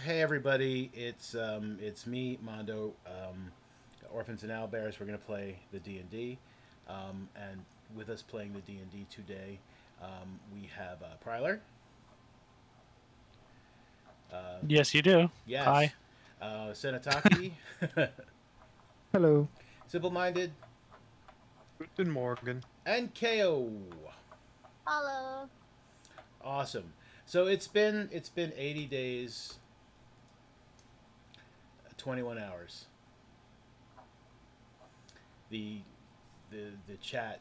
hey everybody, it's me, Mondo. Orphans and Owlbears. We're gonna play the D&D, and with us playing the D&D today, we have Pryler. Uh, Yes, you do. yes, Hi. Senataki, Hello. Simple-minded, Guten Morgen. and KO. Hello. Awesome. So it's been 80 days, 21 hours. The the chat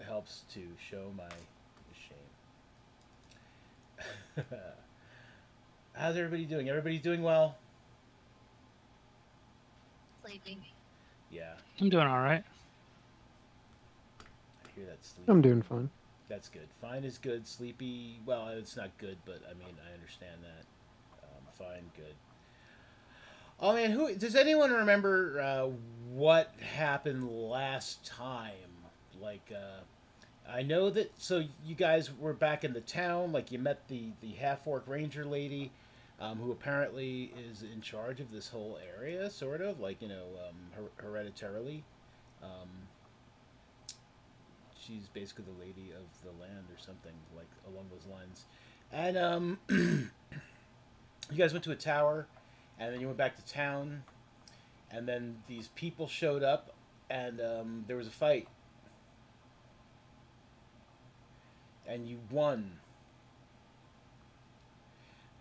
helps to show my shame. How's everybody doing? Everybody's doing well? Sleeping. Yeah, I'm doing all right. I hear that sleep. I'm doing fine. That's good. Fine is good. Sleepy, well, it's not good, but I mean, I understand that. Fine, good. Oh man, who does anyone remember what happened last time? Like, I know that. So you guys were back in the town. Like, you met the half orc ranger lady, who apparently is in charge of this whole area, sort of like hereditarily. Um, she's basically the lady of the land or something like along those lines. And you guys went to a tower, and then you went back to town, and then these people showed up, and there was a fight, and you won.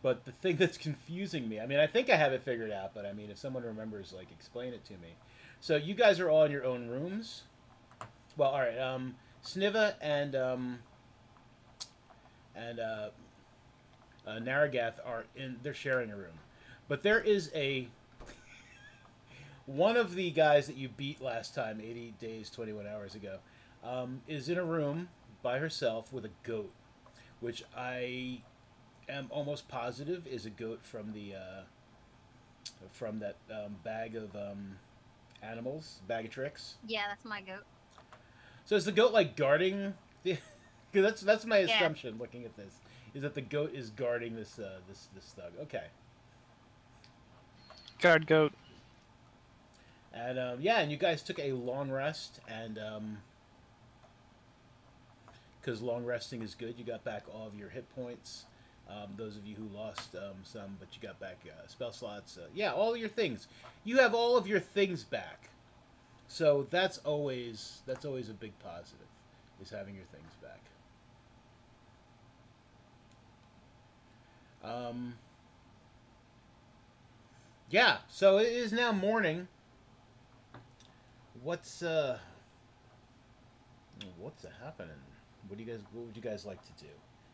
But the thing that's confusing me, I mean, I think I have it figured out, but I mean, if someone remembers, like, explain it to me. So you guys are all in your own rooms. Well, all right. Sniva and Naragath are in. They're sharing a room, but there is a one of the guys that you beat last time, 80 days, 21 hours ago, is in a room by herself with a goat, which I am almost positive is a goat from the from that bag of animals, bag of tricks. Yeah, that's my goat. So is the goat like guarding the? Because that's my Yeah. assumption. Looking at this, is that the goat is guarding this thug. Okay, Guard goat. and yeah, and you guys took a long rest, and because long resting is good, you got back all of your hit points. Those of you who lost some, but you got back spell slots. Yeah, all your things. You have all of your things back. So that's always a big positive, is having your things back. Yeah, so it is now morning. What's happening? What would you guys like to do?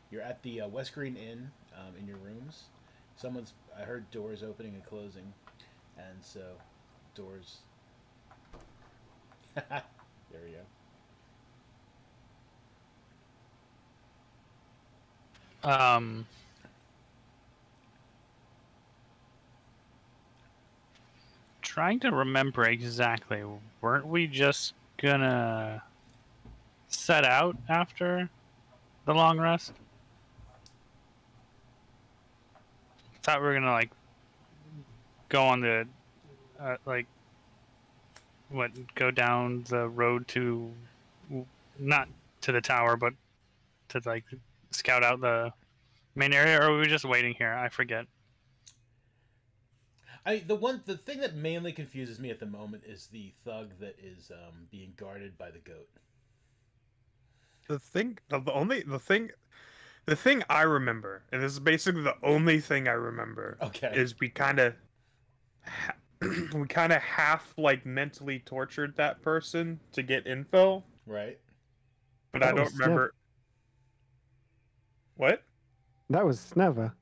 You're at the West Green Inn in your rooms. I heard doors opening and closing, and so doors. There we go. Um, Trying to remember exactly. Weren't we just gonna set out after the long rest? Thought we were gonna like go on the like what go down the road to not to the tower, but to like scout out the main area, or were we just waiting here? I forget. The thing that mainly confuses me at the moment is the thug that is being guarded by the goat. The thing I remember, and this is basically the only thing I remember, Okay. is we kind of, we kind of half like mentally tortured that person to get info, Right. but That I don't was remember. What? That was Sneva.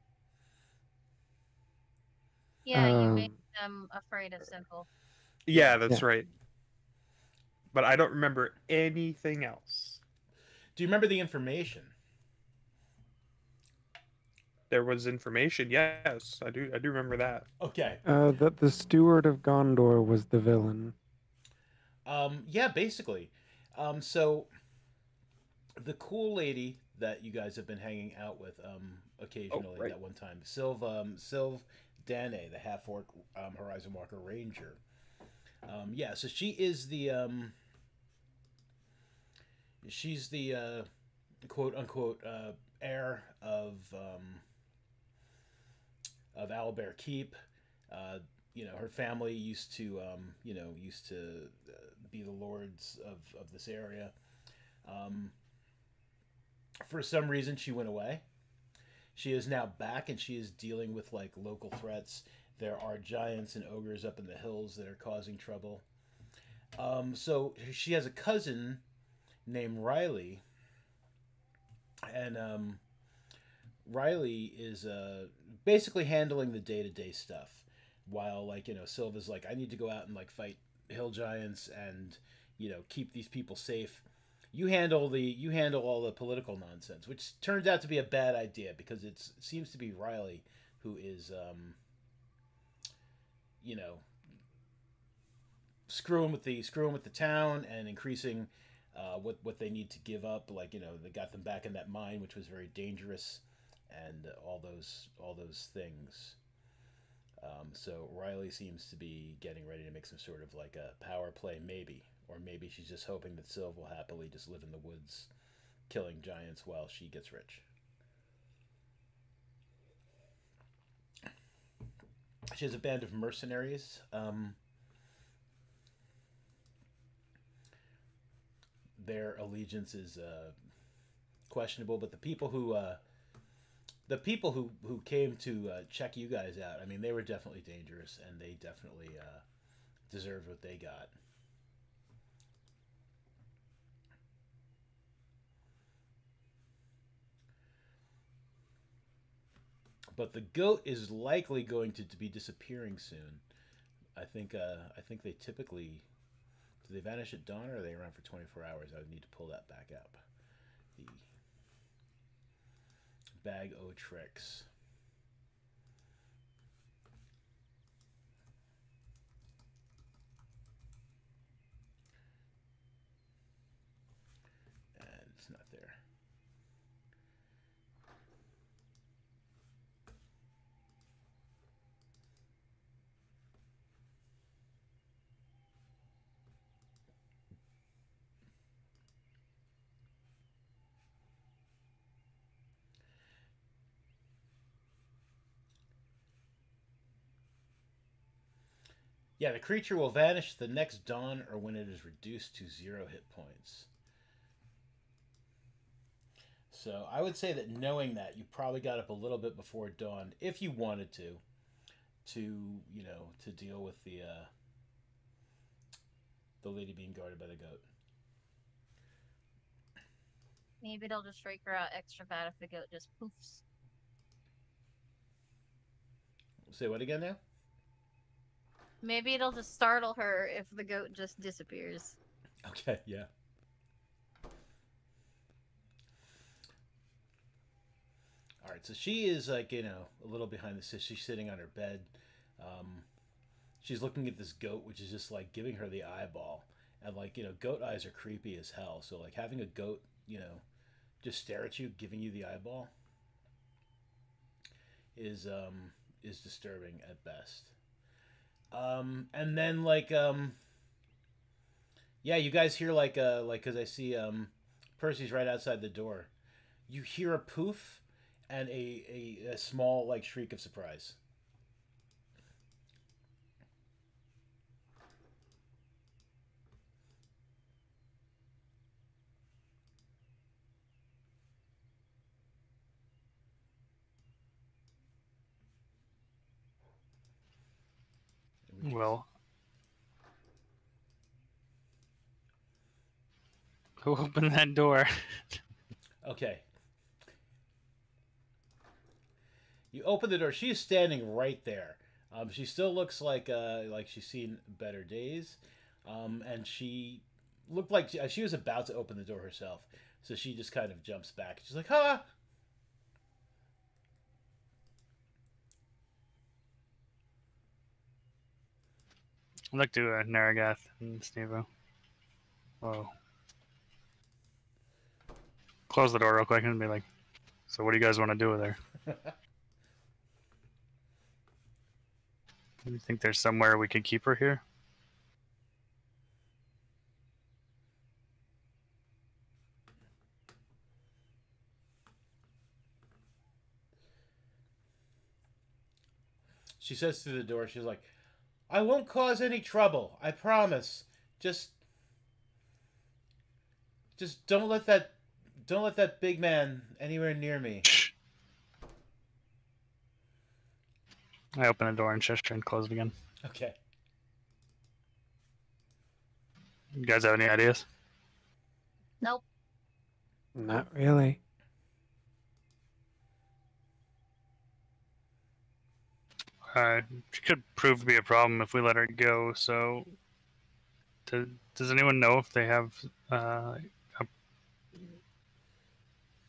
Yeah, you made Um, them afraid of simple. Yeah, that's Yeah. right. But I don't remember anything else. Do you remember the information? There was information, yes, I do. I do remember that. Okay. that the steward of Gondor was the villain. Yeah, basically. So the cool lady that you guys have been hanging out with occasionally right. that one time, Sylv Danae, the half orc Horizon Walker Ranger. Yeah, so she's the quote unquote heir of Owlbear Keep. Her family used to be the lords of this area. For some reason, she went away. She is now back, and she is dealing with like local threats. There are giants and ogres up in the hills that are causing trouble. So she has a cousin named Riley, and Riley is basically handling the day to day stuff, while Silva's like, I need to go out and like fight hill giants and keep these people safe. You handle all the political nonsense, which turns out to be a bad idea because it seems to be Riley who is screwing with the town and increasing what they need to give up. They got them back in that mine, which was very dangerous, and all those things. So Riley seems to be getting ready to make some sort of like a power play, maybe. Or maybe she's just hoping that Sylv will happily just live in the woods, killing giants while she gets rich. She has a band of mercenaries. Their allegiance is questionable, but the people who came to check you guys out, I mean, they were definitely dangerous, and they definitely deserved what they got. But the goat is likely going to be disappearing soon. I think they typically, do they vanish at dawn, or are they around for 24 hours? I would need to pull that back up. The bag o' tricks. And it's not there. Yeah, the creature will vanish the next dawn or when it is reduced to 0 hit points. So I would say that knowing that, you probably got up a little bit before dawn, if you wanted to deal with the lady being guarded by the goat. Maybe it'll just freak her out extra bad if the goat just poofs. Say what again now? Maybe it'll just startle her if the goat just disappears. Okay, yeah. All right, so she is like, a little behind the scenes. She's sitting on her bed. She's looking at this goat, which is just like giving her the eyeball. And like, goat eyes are creepy as hell. So like having a goat, just stare at you, giving you the eyeball is disturbing at best. And then yeah, you guys hear because I see Percy's right outside the door. You hear a poof and a small like shriek of surprise. Well, who opened that door? Okay. You open the door. She is standing right there. She still looks like she's seen better days, and she looked like she was about to open the door herself. So she just kind of jumps back. She's like, "Ha!" I'd like to Naragath and Snevo. Whoa. Close the door real quick and be like, so what do you guys want to do with her? Do you think there's somewhere we could keep her here? She says through the door, she's like, I won't cause any trouble. I promise. Just don't let that big man anywhere near me. I open the door and gesture and close it again. Okay. You guys have any ideas? Nope. Not really. She could prove to be a problem if we let her go. So, does anyone know if they have, I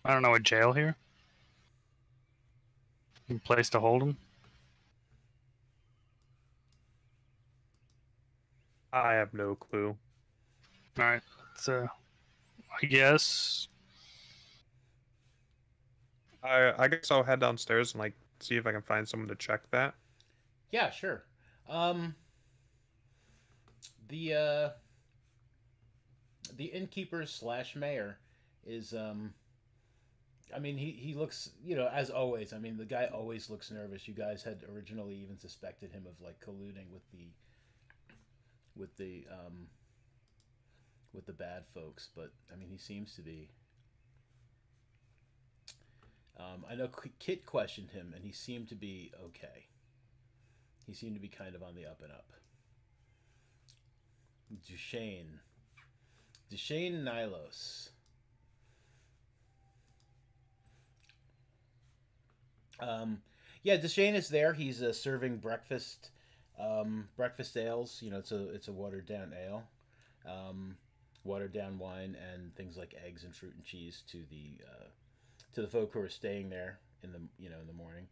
don't know, a jail here? A place to hold them? I have no clue. All right, let's. I guess. I guess I'll head downstairs and like see if I can find someone to check that. Yeah, sure. The innkeeper slash mayor is I mean he looks, you know, as always. I mean the guy always looks nervous. You guys had originally even suspected him of like colluding with the bad folks, but I mean he seems to be. I know Kit questioned him, and he seemed to be okay. He seemed to be kind of on the up and up. Duchesne Nilos. Yeah, Duchesne is there. He's serving breakfast ales. You know, it's a watered down ale, watered down wine, and things like eggs and fruit and cheese to the folk who are staying there in the morning,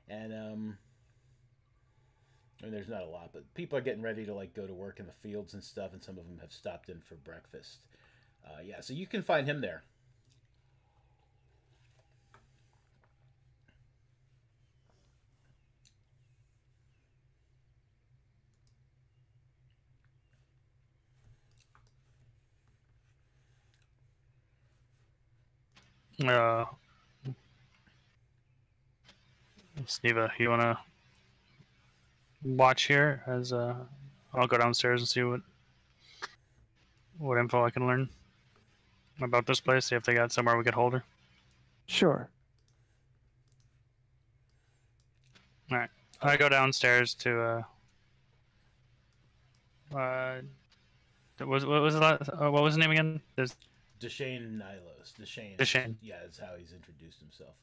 and I mean, there's not a lot, but people are getting ready to like go to work in the fields and stuff, and some of them have stopped in for breakfast. Yeah, so you can find him there. Sneva, you wanna watch here as I'll go downstairs and see what info I can learn about this place. See if they got somewhere we could hold her. Sure. All right, I go downstairs to what was what was his name again? There's Duchesne Nilos. Duchesne. Yeah, that's how he's introduced himself.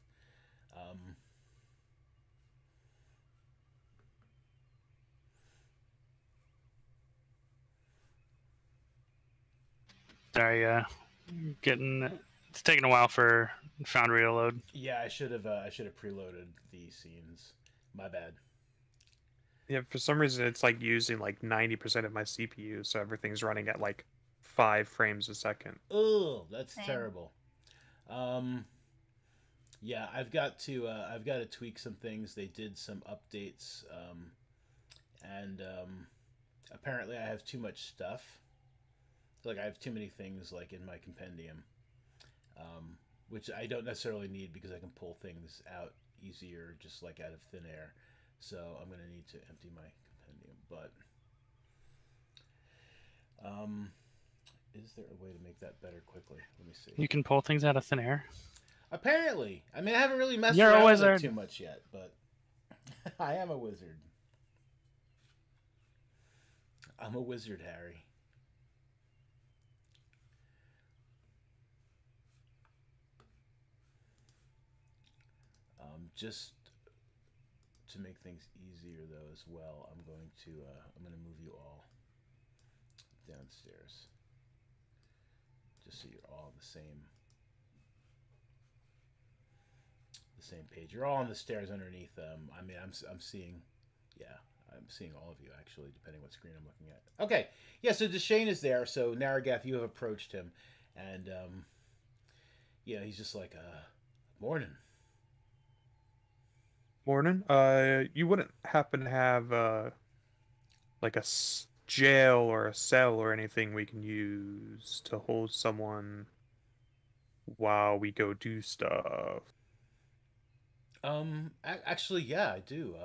Sorry, it's taking a while for Foundry to load. Yeah, I should have preloaded these scenes. My bad. Yeah, for some reason it's like using like 90% of my CPU, so everything's running at like 5 frames a second. Oh, that's Same. terrible. Yeah, I've got to tweak some things. They did some updates, and apparently I have too much stuff. Like I have too many things like in my compendium, which I don't necessarily need because I can pull things out easier just like out of thin air. So I'm gonna need to empty my compendium. But is there a way to make that better quickly? Let me see. You can pull things out of thin air. Apparently, I mean I haven't really messed You're a around with it wizard. too much yet, but I am a wizard. I'm a wizard, Harry. Just to make things easier, though, as well, I'm going to move you all downstairs, just so you're all on the same page. You're all on the stairs underneath. I mean, I'm seeing, yeah, I'm seeing all of you actually, depending what screen I'm looking at. Okay, yeah. So Duchesne is there. So Naragath, you have approached him, and yeah, he's just like, morning. Morning. You wouldn't happen to have like a jail or a cell or anything we can use to hold someone while we go do stuff? Actually, yeah, I do.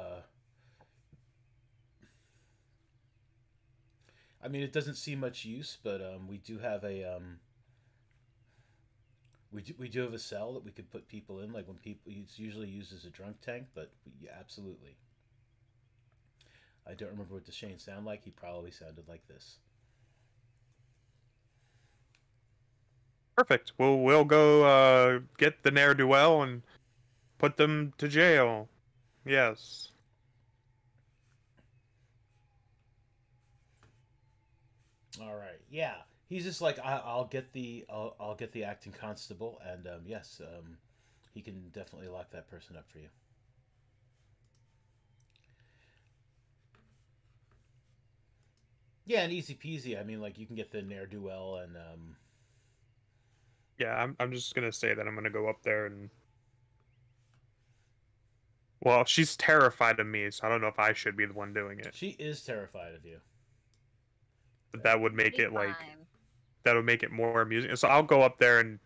I mean, it doesn't see much use, but we do have a we do have a cell that we could put people in. Like when people, it's usually used as a drunk tank, but yeah, absolutely. I don't remember what Deshane sounded like. He probably sounded like this. Perfect. We'll go get the ne'er do well and put them to jail. Yes. All right. Yeah. He's just like I'll get the I'll get the acting constable, and yes, he can definitely lock that person up for you. Yeah, and easy peasy. I mean, like you can get the ne'er do well, and Yeah, I'm just gonna say that I'm gonna go up there and well, she's terrified of me, so I don't know if I should be the one doing it. she is terrified of you. But that would make Be it like fine. that would make it more amusing. So I'll go up there and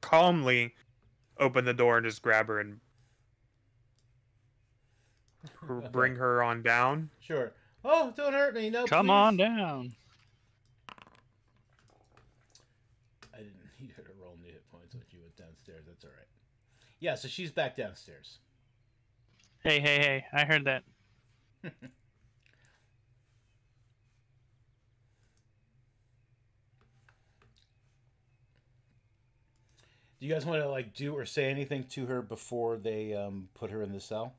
calmly open the door and just grab her and bring her on down. Sure. Oh, don't hurt me, no. Come please. on down. I didn't need her to roll new hit points when she went downstairs. That's all right. Yeah, so she's back downstairs. Hey, hey, hey! I heard that. Do you guys want to like do or say anything to her before they put her in the cell?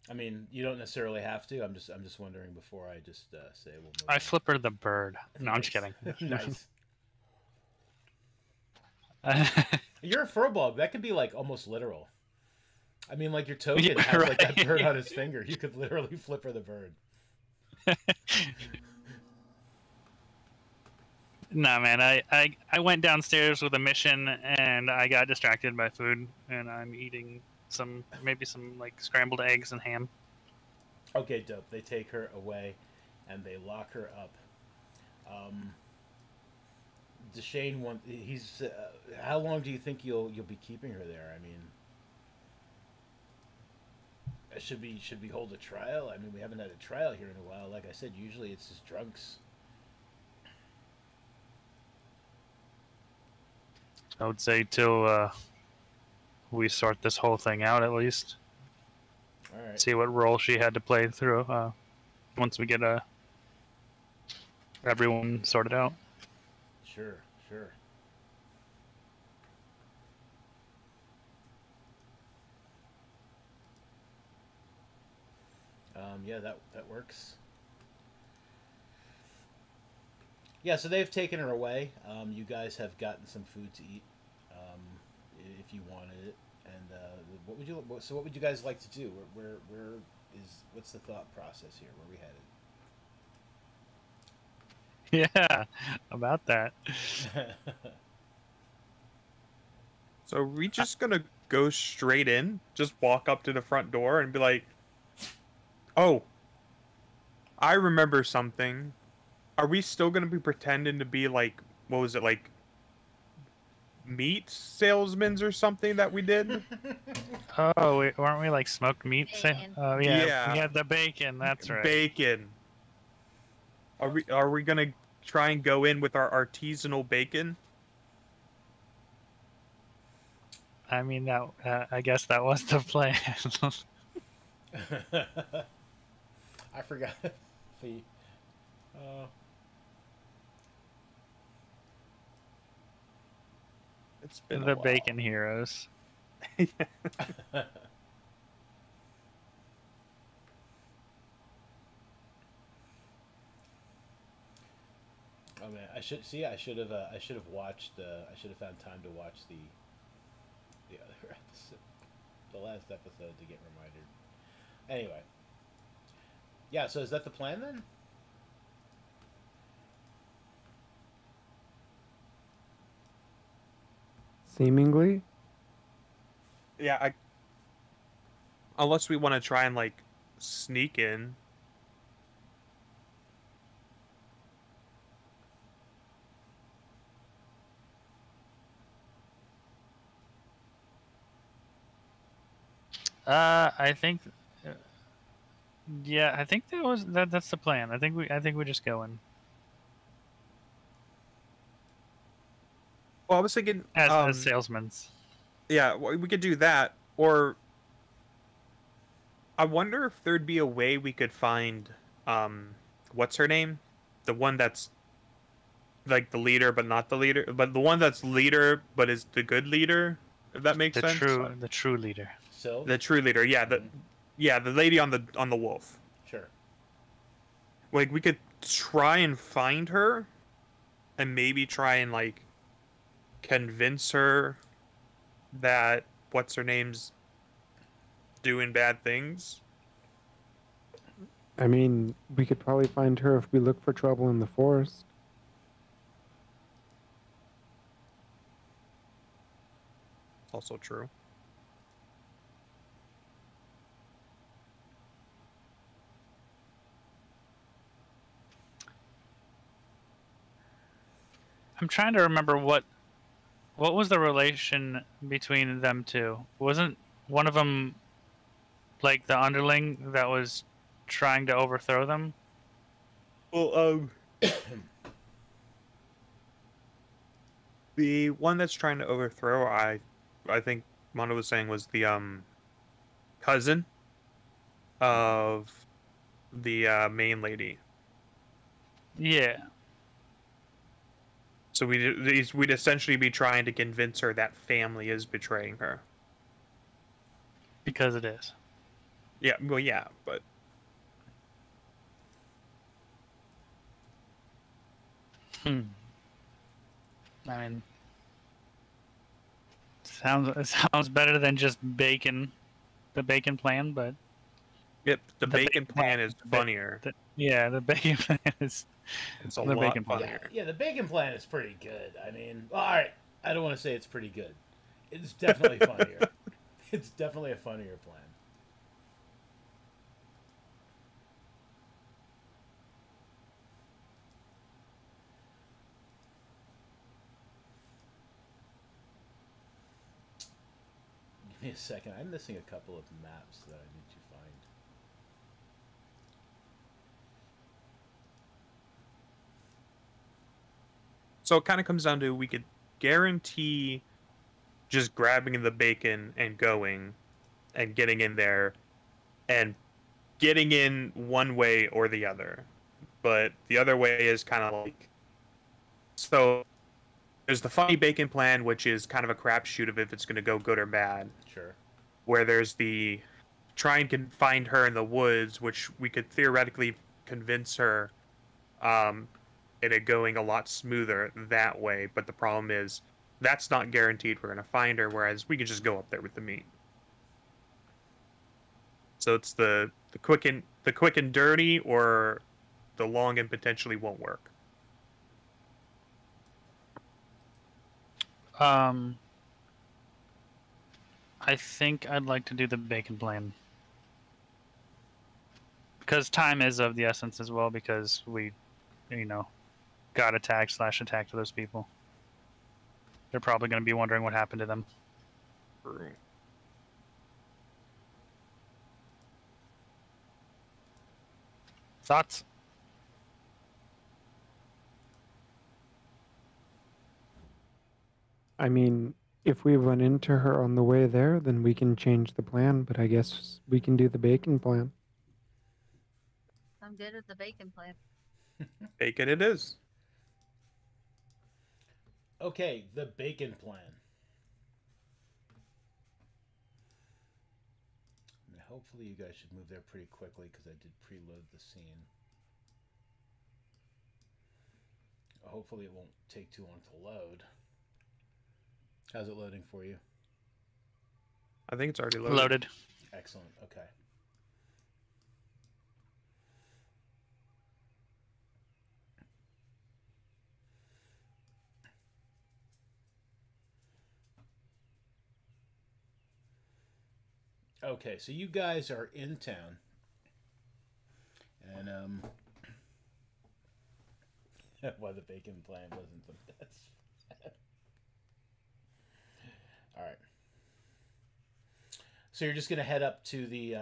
I mean, you don't necessarily have to. I'm just wondering before I just say we'll move I on. flip her the bird. No, I'm just Nice. kidding. Nice. You're a furball. That could be like almost literal. I mean, like your token Yeah, has like that right. bird on his finger. You could literally flip her the bird. Nah, man. I went downstairs with a mission and I got distracted by food and I'm eating maybe some like scrambled eggs and ham. Okay, dope. They take her away, and they lock her up. Deshane he's. How long do you think you'll be keeping her there? I mean, should we hold a trial? I mean, we haven't had a trial here in a while. Like I said, usually it's just drunks. I would say till we sort this whole thing out at least. All right. See what role she had to play through. Once we get everyone sorted out. Sure. Sure. Yeah, that works. Yeah, so they've taken her away. You guys have gotten some food to eat, if you wanted it. And what would you guys like to do? What's the thought process here? Where are we headed? Yeah, about that. So are we just gonna go straight in? Just walk up to the front door and be like, "Oh, I remember something." Are we still gonna be pretending to be like, what was it, like meat salesmen or something that we did? Oh, weren't we like smoked meat? Bacon. Oh yeah, Yeah. we had the bacon. That's right. Bacon. Are we gonna try and go in with our artisanal bacon? I mean that. I guess that was the plan. I forgot the. It's been The a while. bacon heroes. Oh man, I should see. I should have. I should have watched. I should have found time to watch the other episode, the last episode, to get reminded. Anyway. Yeah. So is that the plan then? Seemingly. Yeah, Unless we want to try and like sneak in. I think. uh, Yeah, I think that's the plan. I think we just go in Well, I was thinking, as salesmen. yeah, we could do that, or I wonder if there'd be a way we could find, what's her name, the one that's like the leader but not the leader, but the one that's leader but is the good leader. If that makes The sense. true leader. So The true leader, yeah, the lady on the wolf. sure. Like we could try and find her, and maybe try and like convince her that what's her name's doing bad things. I mean, we could probably find her if we look for trouble in the forest. It's also true. I'm trying to remember what was the relation between them two. Wasn't one of them like the underling that was trying to overthrow them? Well, the one that's trying to overthrow, I think Mono was saying was the cousin of the main lady. Yeah. So we'd essentially be trying to convince her that family is betraying her. Because it is. Yeah, well, yeah, but I mean, it sounds better than just bacon, the bacon plan, but yep, the The bacon bacon plan plan- is funnier. the bacon plan is It's a the lot bacon plan. Yeah, funnier. yeah, the bacon plan is pretty good. I mean, well, all right, I don't want to say it's pretty good. It's definitely funnier. It's definitely a funnier plan. Give me a second. I'm missing a couple of maps that I need to find. So it kind of comes down to we could guarantee just grabbing the bacon and going and getting in there and getting in one way or the other. But the other way is kind of like, so there's the funny bacon plan, which is kind of a crapshoot of if it's going to go good or bad. Sure. Where there's the try and find her in the woods, which we could theoretically convince her in it going a lot smoother that way. But the problem is that's not guaranteed we're going to find her, whereas we could just go up there with the meat. So it's the quick and dirty, or the long and potentially won't work. I think I'd like to do the bacon plan. Because time is of the essence as well, because we, got attacked to those people. They're probably going to be wondering what happened to them. Thoughts? I mean, if we run into her on the way there, then we can change the plan, but I guess we can do the bacon plan. I'm good at the bacon plan. Bacon it is. Okay, the bacon plan. I mean, hopefully you guys should move there pretty quickly because I did preload the scene. Hopefully it won't take too long to load. How's it loading for you? I think it's already loaded. Loaded. Excellent. Okay. Okay, so you guys are in town, and why the bacon plan wasn't the best. All right. So you're just gonna head up to the.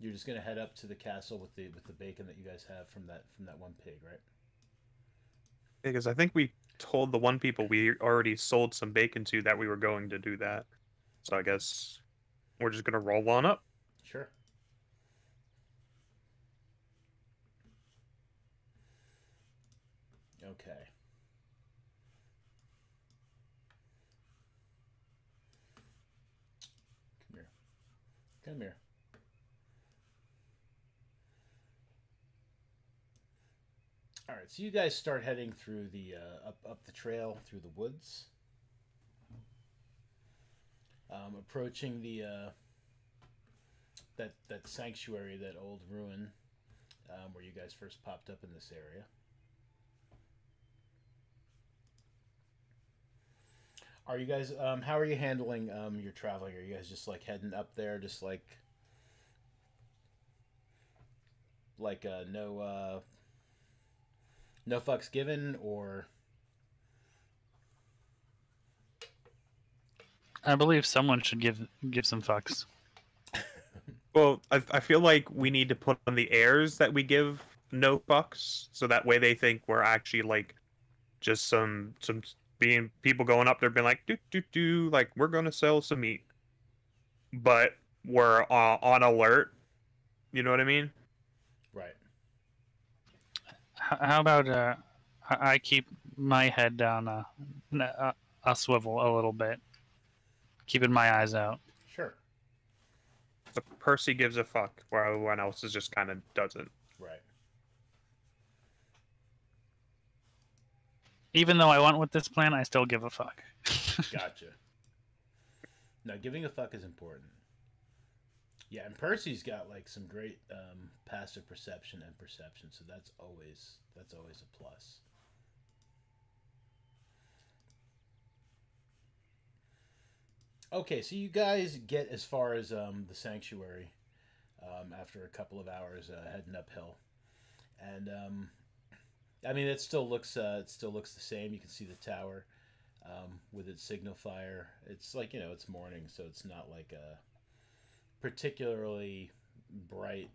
You're just gonna head up to the castle with the bacon that you guys have from that one pig, right? Because I think we told the one people we already sold some bacon to that we were going to do that. So I guess we're just gonna roll on up. Sure. Okay. Come here. Come here. All right, so you guys start heading through the up the trail through the woods, approaching the that sanctuary, that old ruin where you guys first popped up in this area. Are you guys? How are you handling your traveling? Are you guys just like heading up there, just like no fucks given, or? I believe someone should give some fucks. Well, I feel like we need to put on the airs that we give no fucks, so that way they think we're actually like just some being people going up there being like do like we're gonna sell some meat, but we're on alert. You know what I mean? Right. How about I keep my head down a swivel a little bit, keeping my eyes out. Sure. So Percy gives a fuck, where everyone else is just kind of doesn't. Right. Even though I went with this plan, I still give a fuck. Gotcha. No, giving a fuck is important. Yeah, and Percy's got like some great passive perception and perception, so that's always a plus. Okay, so you guys get as far as the sanctuary after a couple of hours heading uphill, and I mean it still looks the same. You can see the tower with its signal fire. It's like it's morning, so it's not like a particularly bright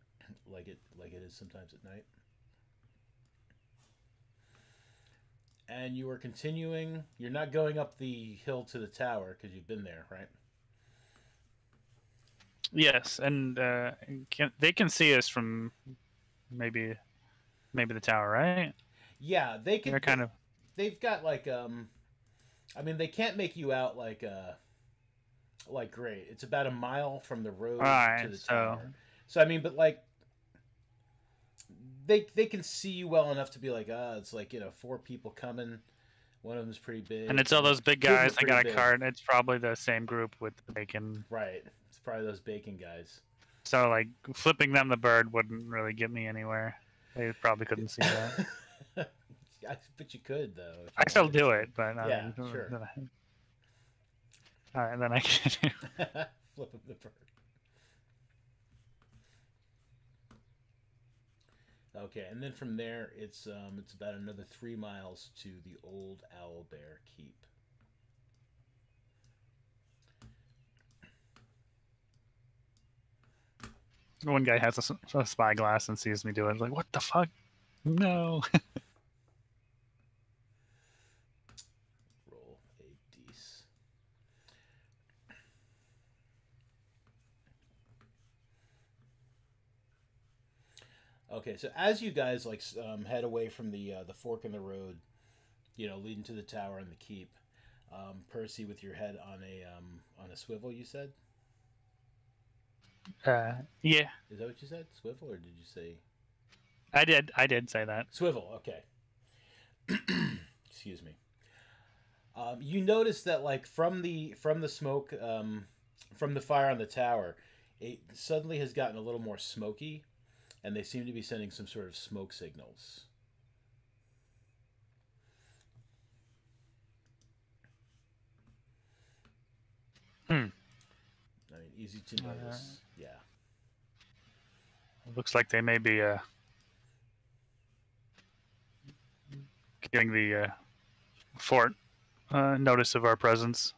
like it is sometimes at night. And you are continuing. You're not going up the hill to the tower because you've been there, right? Yes, and they can see us from maybe the tower, right? Yeah, they can. They're kind of. They've got like I mean, they can't make you out like great. It's about a mile from the road to the tower. So I mean, but like they can see you well enough to be like, it's like 4 people coming. One of them's pretty big, and it's all those big guys. They got a cart. It's probably the same group with the bacon. Right. It's probably those bacon guys. So like flipping them the bird wouldn't really get me anywhere. They probably couldn't see that. But you could though. I still do it, but yeah, sure. All right, then I can do. Flip them the bird. Okay, and then from there, it's about another 3 miles to the old Owlbear Keep. One guy has a spyglass and sees me do it. Like, what the fuck? No. Roll a dice. Okay, so as you guys head away from the fork in the road, leading to the tower and the keep, Percy, with your head on a swivel, you said? Yeah. Is that what you said? Swivel, or did you say? I did say that. Swivel. Okay. Excuse me. You notice that from the smoke, from the fire on the tower, it suddenly has gotten a little more smoky, and they seem to be sending some sort of smoke signals. I mean, easy to notice. Yeah. Looks like they may be giving the fort notice of our presence.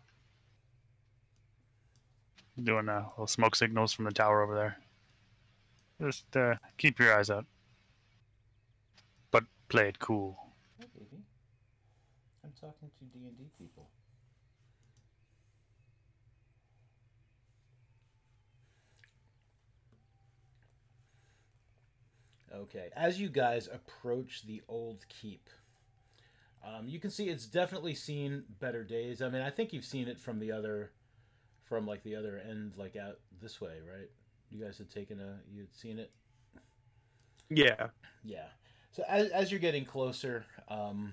Doing little smoke signals from the tower over there. Just keep your eyes out. But play it cool. Hey, baby. I'm talking to D&D people. Okay, as you guys approach the old keep, you can see it's definitely seen better days. I mean, I think you've seen it from the other end, like out this way, right? You guys had you'd seen it. Yeah. Yeah. So as you're getting closer to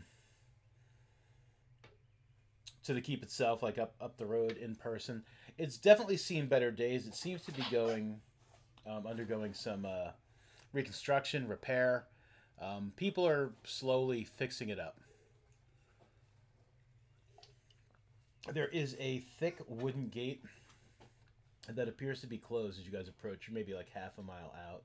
the keep itself, like up the road in person, it's definitely seen better days. It seems to be undergoing some reconstruction, repair. People are slowly fixing it up. There is a thick wooden gate that appears to be closed as you guys approach. You're maybe like half a mile out.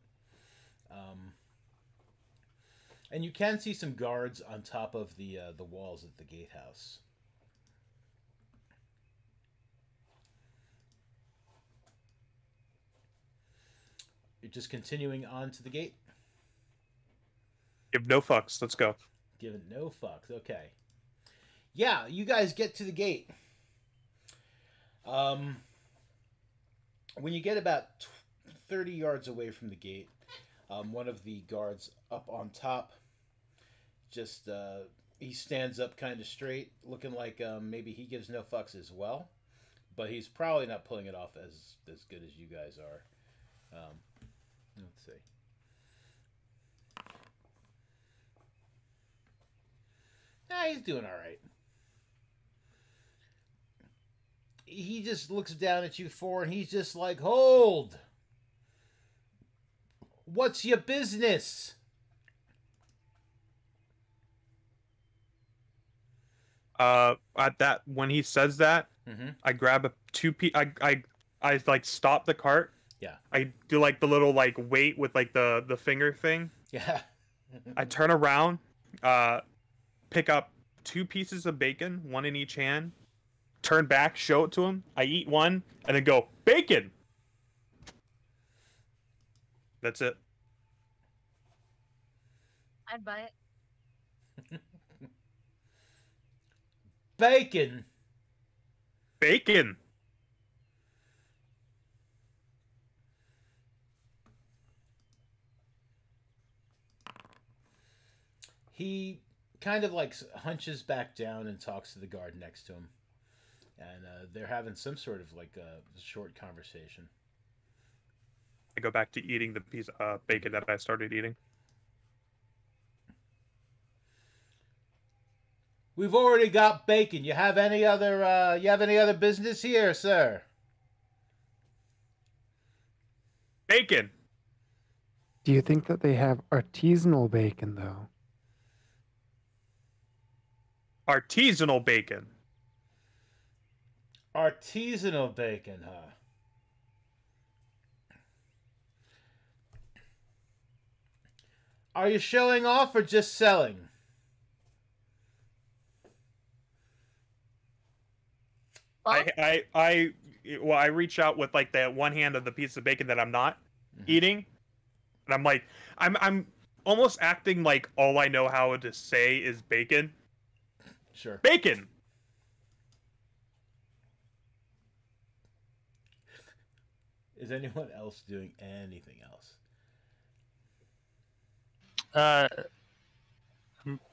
And you can see some guards on top of the walls of the gatehouse. You're just continuing on to the gate? Give no fucks. Let's go. Giving no fucks. Okay. Yeah, you guys get to the gate. When you get about 30 yards away from the gate, one of the guards up on top just he stands up kind of straight, looking like maybe he gives no fucks as well, but he's probably not pulling it off as good as you guys are. Let's see. He's doing all right. He just looks down at you four, and he's just like, "Hold! What's your business?" At that, when he says that, I grab a I like stop the cart. Yeah. I do like the little like wait with like the finger thing. Yeah. I turn around, pick up 2 pieces of bacon, one in each hand, turn back, show it to him. I eat one, and then go, "Bacon!" That's it. I'd buy it. Bacon. Bacon! He kind of like hunches back down and talks to the guard next to him. And they're having some sort of like a short conversation. I go back to eating the piece of bacon that I started eating. We've already got bacon. You have any other business here, sir? Bacon! Do you think that they have artisanal bacon, though? Artisanal bacon. Artisanal bacon, huh? Are you showing off or just selling? I reach out with like that one hand of the piece of bacon that I'm not eating, and I'm like, I'm almost acting like all I know how to say is bacon. Sure. Bacon. Is anyone else doing anything else?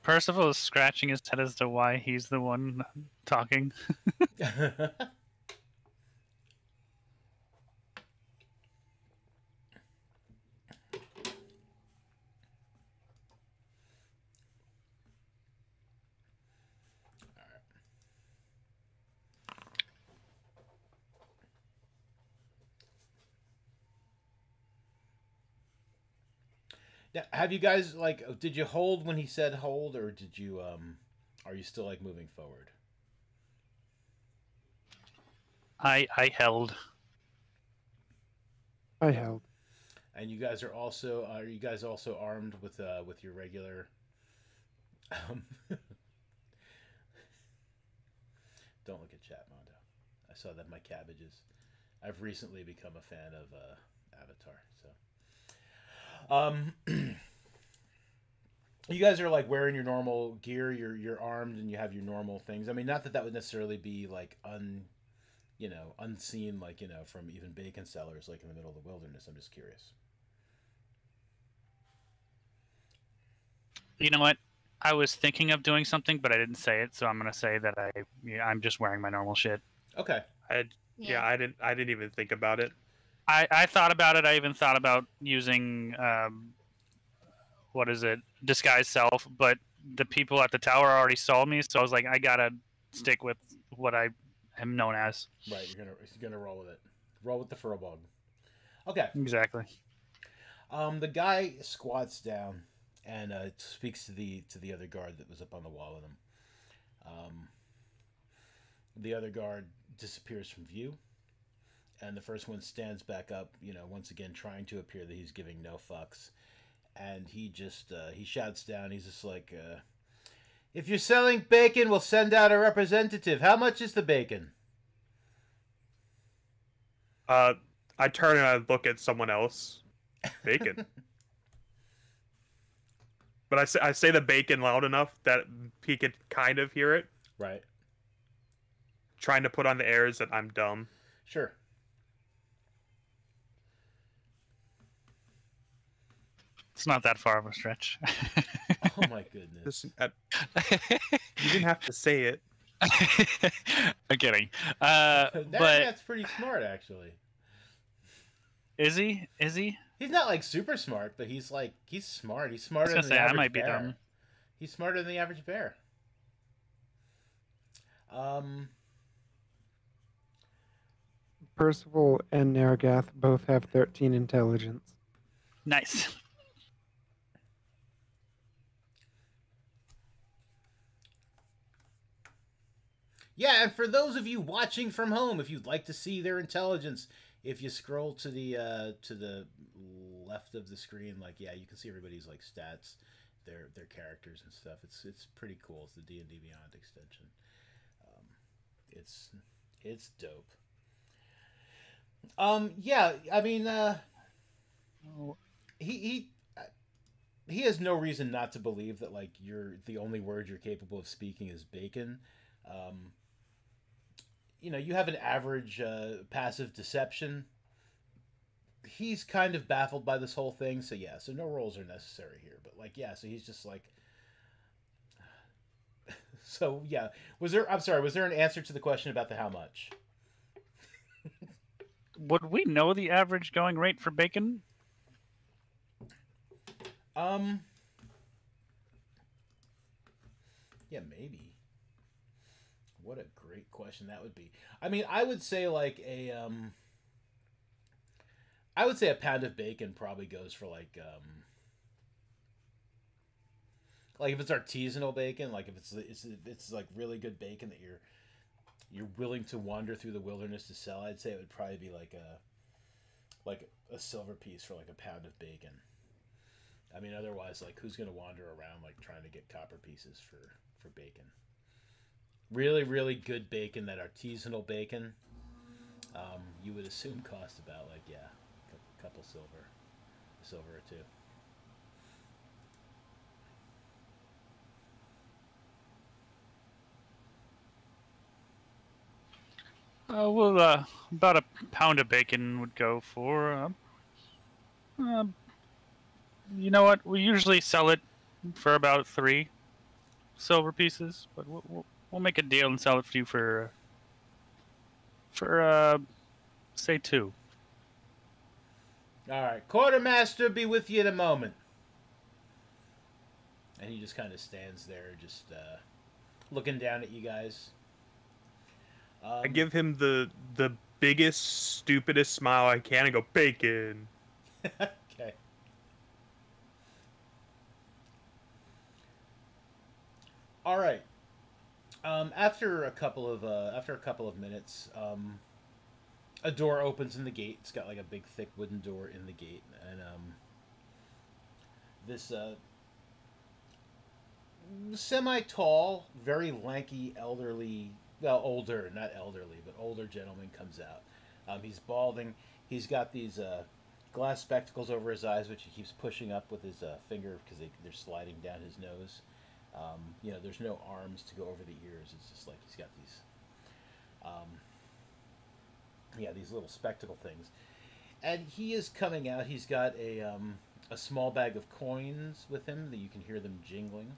Percival is scratching his head as to why he's the one talking. Now, have you guys like? Did you hold when he said hold, or did you? Are you still like moving forward? I held. I held. And you guys are you guys also armed with your regular? Um, don't look at chat, Mondo. I saw that my cabbages. I've recently become a fan of Avatar, so you guys are like wearing your normal gear. You're armed and you have your normal things. I mean, not that that would necessarily be like unseen, like from even bacon sellers, like in the middle of the wilderness. I'm just curious. You know what? I was thinking of doing something, but I didn't say it, so I'm gonna say that I'm just wearing my normal shit. Okay. Yeah, I didn't even think about it. I thought about it. I even thought about using what is it, disguise self, but the people at the tower already saw me, so I was like, I gotta stick with what I am known as. Right. You're gonna roll with it. Roll with the furbolg. Okay. Exactly. The guy squats down and speaks to the other guard that was up on the wall with him. The other guard disappears from view, and the first one stands back up. Once again trying to appear that he's giving no fucks, and he just he shouts down. He's just like, "If you're selling bacon, we'll send out a representative. How much is the bacon?" I turn and I look at someone else. Bacon. But I say the bacon loud enough that he could kind of hear it. Right. Trying to put on the airs that I'm dumb. Sure. It's not that far of a stretch. Oh my goodness. You didn't have to say it. I'm kidding. That But guy's pretty smart, actually. is he? Is he? He's not like super smart, but he's smart. He's smarter I than was gonna the say I average might be bear. dumb. He's smarter than the average bear. Percival and Naragath both have 13 intelligence. Nice. Yeah, and for those of you watching from home, if you'd like to see their intelligence, if you scroll to the left of the screen, you can see everybody's stats, their characters and stuff. It's pretty cool. It's the D&D Beyond extension. It's dope. Yeah, I mean, he has no reason not to believe that the only word you're capable of speaking is bacon. You have an average passive deception. He's kind of baffled by this whole thing, so no rolls are necessary here. But so he's just like, so yeah. Was there an answer to the question about the how much? Would we know the average going rate for bacon? Yeah, maybe. What a great question that would be. I mean, I would say a pound of bacon probably goes for like if it's artisanal bacon, if it's like really good bacon that you're willing to wander through the wilderness to sell, I'd say it would probably be like a silver piece for like a pound of bacon. I mean, otherwise, who's gonna wander around trying to get copper pieces for bacon? Really, really good bacon, that artisanal bacon, you would assume cost about a couple silver or two. About a pound of bacon would go for. You know what? We usually sell it for about 3 silver pieces, but we'll make a deal and sell it for you for say 2. All right, quartermaster, be with you in a moment. And he just kind of stands there, just looking down at you guys. I give him the biggest, stupidest smile I can and go, bacon. Okay. All right. After a couple of minutes, a door opens in the gate. It's got like a big, thick wooden door in the gate, and this semi-tall, very lanky, elderly, well, older, not elderly, but older gentleman comes out. He's balding. He's got these glass spectacles over his eyes, which he keeps pushing up with his finger because they're sliding down his nose. There's no arms to go over the ears. It's just like he's got these little spectacle things. And he is coming out. He's got a small bag of coins with him that you can hear them jingling.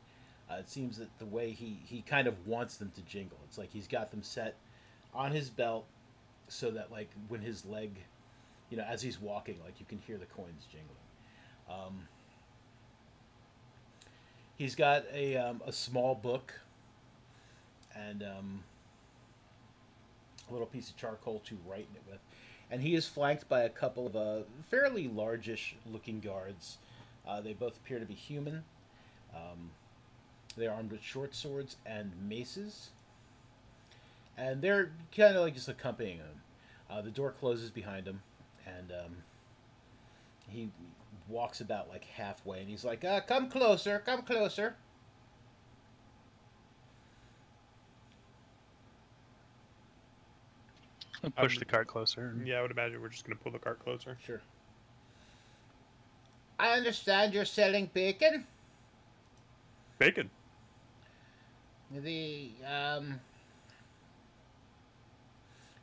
It seems that the way he kind of wants them to jingle. It's like he's got them set on his belt so that like when his leg, as he's walking, like you can hear the coins jingling. He's got a small book and a little piece of charcoal to write in it with. And he is flanked by a couple of fairly largish looking guards. They both appear to be human. They're armed with short swords and maces. And they're kind of like just accompanying him. The door closes behind him. And he walks about like halfway. And he's like, come closer, come closer. I'll push the cart closer. Yeah, I would imagine we're just going to pull the cart closer. Sure. I understand you're selling bacon. Bacon?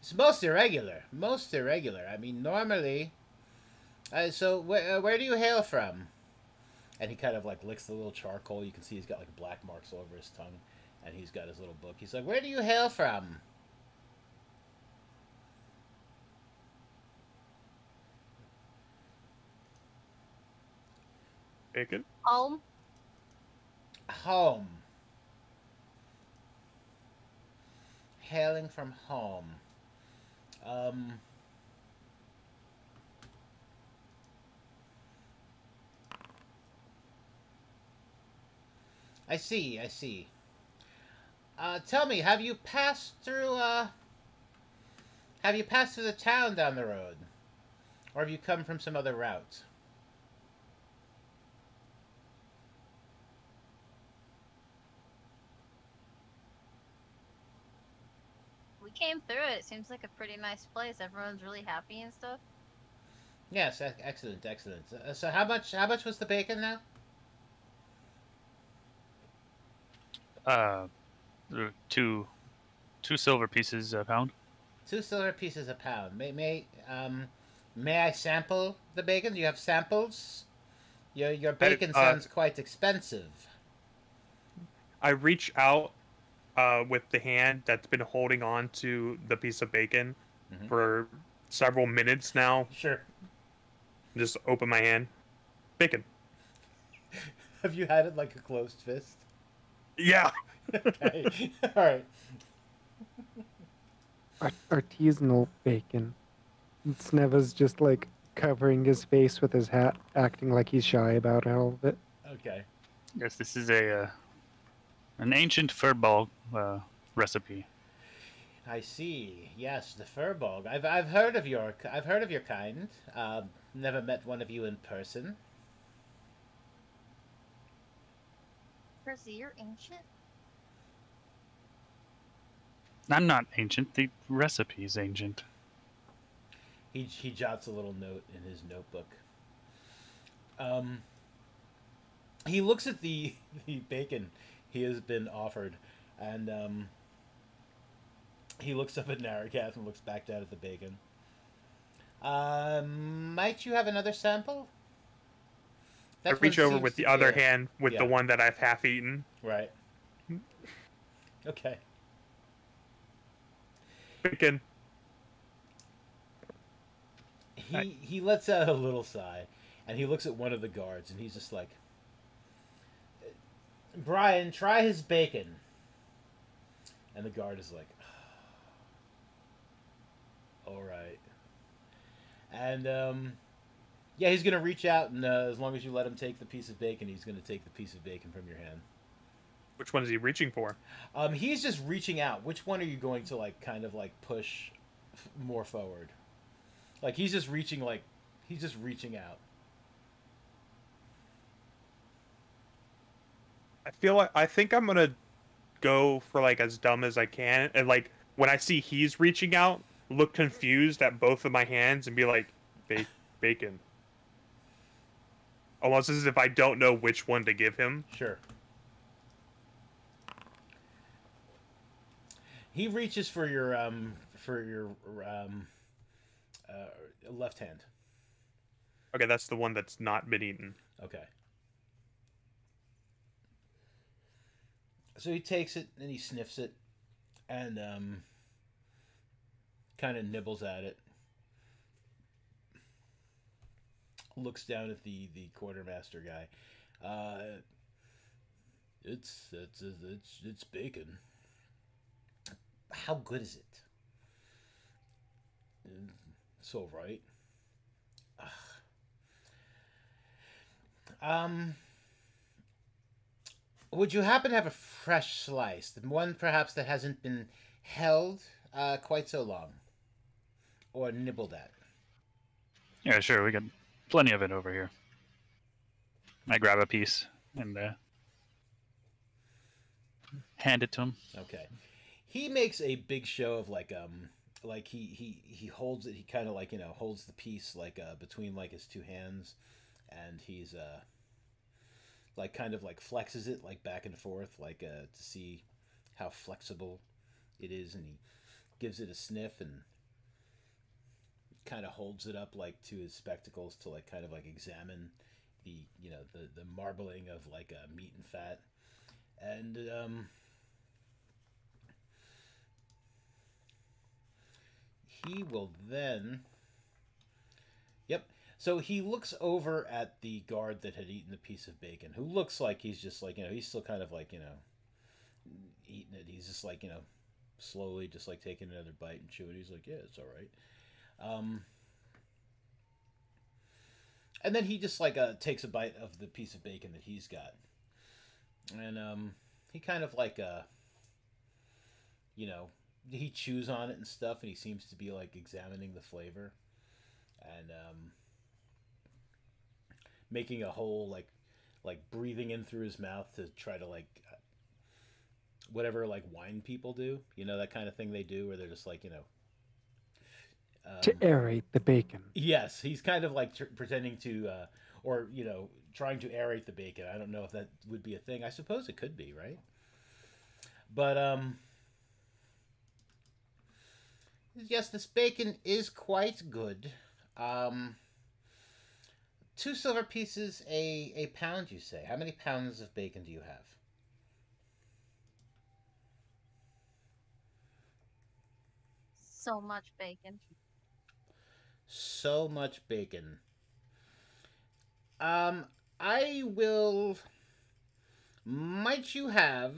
It's most irregular. Most irregular. I mean, normally... so, where do you hail from? And he kind of, like, licks the little charcoal. You can see he's got, like, black marks all over his tongue. And he's got his little book. He's like, where do you hail from? Bacon? Home. Home. Hailing from home. I see, I see. Tell me, have you passed through the town down the road? Or have you come from some other route? We came through it. It seems like a pretty nice place. Everyone's really happy and stuff. Yes, excellent, excellent. So how much was the bacon now? Two silver pieces a pound. 2 silver pieces a pound. May I sample the bacon? Do you have samples? Your bacon sounds quite expensive. I reach out with the hand that's been holding on to the piece of bacon for several minutes now. Sure. Just open my hand. Bacon. Have you had it like a closed fist? Yeah. Okay. All right. Artisanal bacon. And Sneva's just like covering his face with his hat, acting like he's shy about all of it. Okay. Yes, this is an ancient furball recipe. I see. Yes, the furball. I've heard of your kind. Never met one of you in person. Percy, you're ancient. I'm not ancient. The recipe's ancient. He jots a little note in his notebook. He looks at the bacon he has been offered, and he looks up at Narragath and looks back down at the bacon. Might you have another sample? I reach over with the other hand with the one that I've half eaten. Right. Okay. Bacon. He lets out a little sigh, and he looks at one of the guards, and he's just like, Brian, try his bacon. And the guard is like, all right. And, yeah, he's going to reach out, and as long as you let him take the piece of bacon, he's going to take the piece of bacon from your hand. Which one is he reaching for? He's just reaching out. Which one are you going to, like, kind of, like, push more forward? Like he's just reaching out. I think I'm gonna go for like as dumb as I can, and like when I see he's reaching out, look confused at both of my hands and be like, bacon. Almost as if I don't know which one to give him. Sure. He reaches for your left hand. Okay, that's the one that's not been eaten. Okay. So he takes it and he sniffs it, and kind of nibbles at it. Looks down at the quartermaster guy. It's bacon. How good is it? It's all right. Would you happen to have a fresh slice? One perhaps that hasn't been held quite so long, or nibbled at? Yeah, sure. We got plenty of it over here. I grab a piece and hand it to him. Okay. He makes a big show of like he holds it. He kind of like holds the piece like between like his two hands, and he's like kind of like flexes it like back and forth like to see how flexible it is, and he gives it a sniff and kind of holds it up like to his spectacles to like kind of like examine the the marbling of like meat and fat, and he will then so he looks over at the guard that had eaten the piece of bacon, who looks like he's just like he's still kind of like eating it. He's just like slowly just like taking another bite and chewing. He's like, yeah, it's all right. And then he just like takes a bite of the piece of bacon that he's got, and he kind of like he chews on it and stuff, and he seems to be like examining the flavor, and making a whole like breathing in through his mouth to try to like whatever like wine people do, that kind of thing they do where they're just like to aerate the bacon. Yes, he's kind of like pretending to or trying to aerate the bacon. I don't know if that would be a thing. I suppose it could be, right? But yes, this bacon is quite good. 2 silver pieces a pound, you say? How many pounds of bacon do you have? So much bacon. So much bacon. I will. Might you have?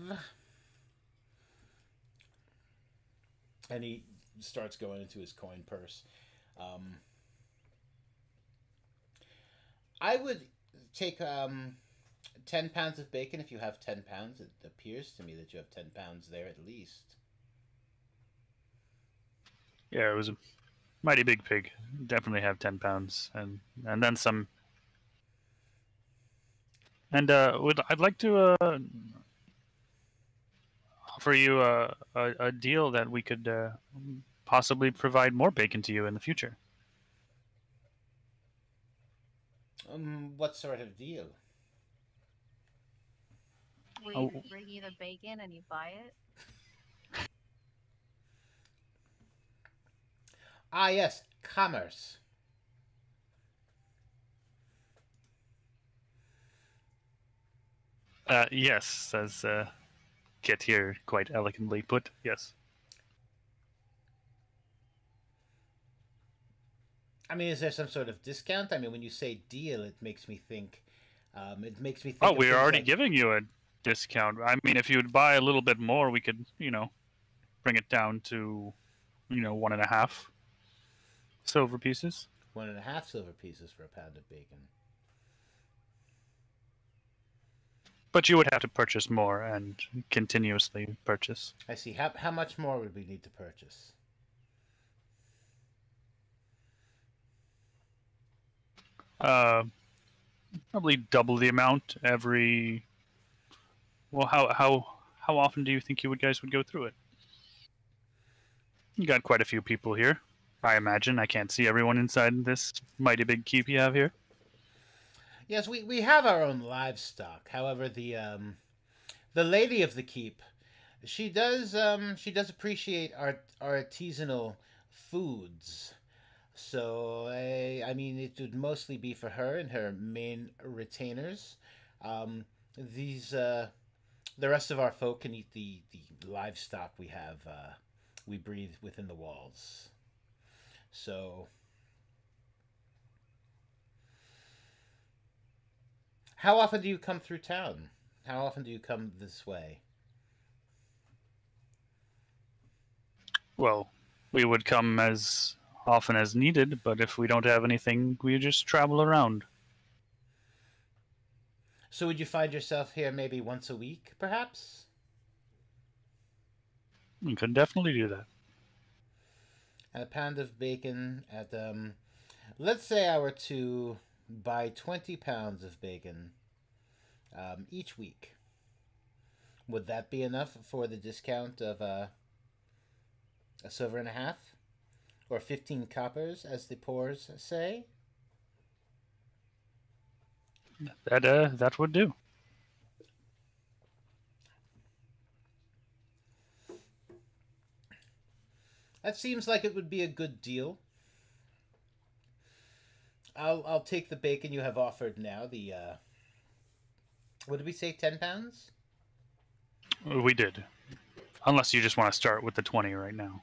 And he starts going into his coin purse. I would take 10 pounds of bacon if you have 10 pounds. It appears to me that you have 10 pounds there at least. Yeah, it was a mighty big pig. Definitely have 10 pounds and then some. And I'd like to offer you a deal that we could possibly provide more bacon to you in the future. What sort of deal? We bring you the bacon and you buy it? Ah, yes, commerce. Yes, says Kit here, quite elegantly put. Yes. I mean, is there some sort of discount? I mean, when you say deal, it makes me think. Oh, we're already giving you a discount. I mean, if you'd buy a little bit more, we could, bring it down to, 1.5 silver pieces. 1.5 silver pieces for a pound of bacon. But you would have to purchase more and continuously purchase. I see. How much more would we need to purchase? Uh, probably double the amount every. Well, how often do you think you guys would go through it? You got quite a few people here. I imagine I can't see everyone inside this mighty big keep you have here. Yes, we have our own livestock. However, the lady of the keep, she does appreciate our artisanal foods. So I mean, it would mostly be for her and her main retainers. These the rest of our folk can eat the livestock we have. We breathe within the walls. So how often do you come through town? How often do you come this way? Well, we would come as often as needed, but if we don't have anything, we just travel around. So would you find yourself here maybe once a week, perhaps? We could definitely do that. And a pound of bacon at let's say I were to buy 20 pounds of bacon each week. Would that be enough for the discount of a silver and a half? Or 15 coppers, as the poors say? That would do. That seems like it would be a good deal. I'll take the bacon you have offered now. The what did we say? 10 pounds. We did. Unless you just want to start with the 20 right now.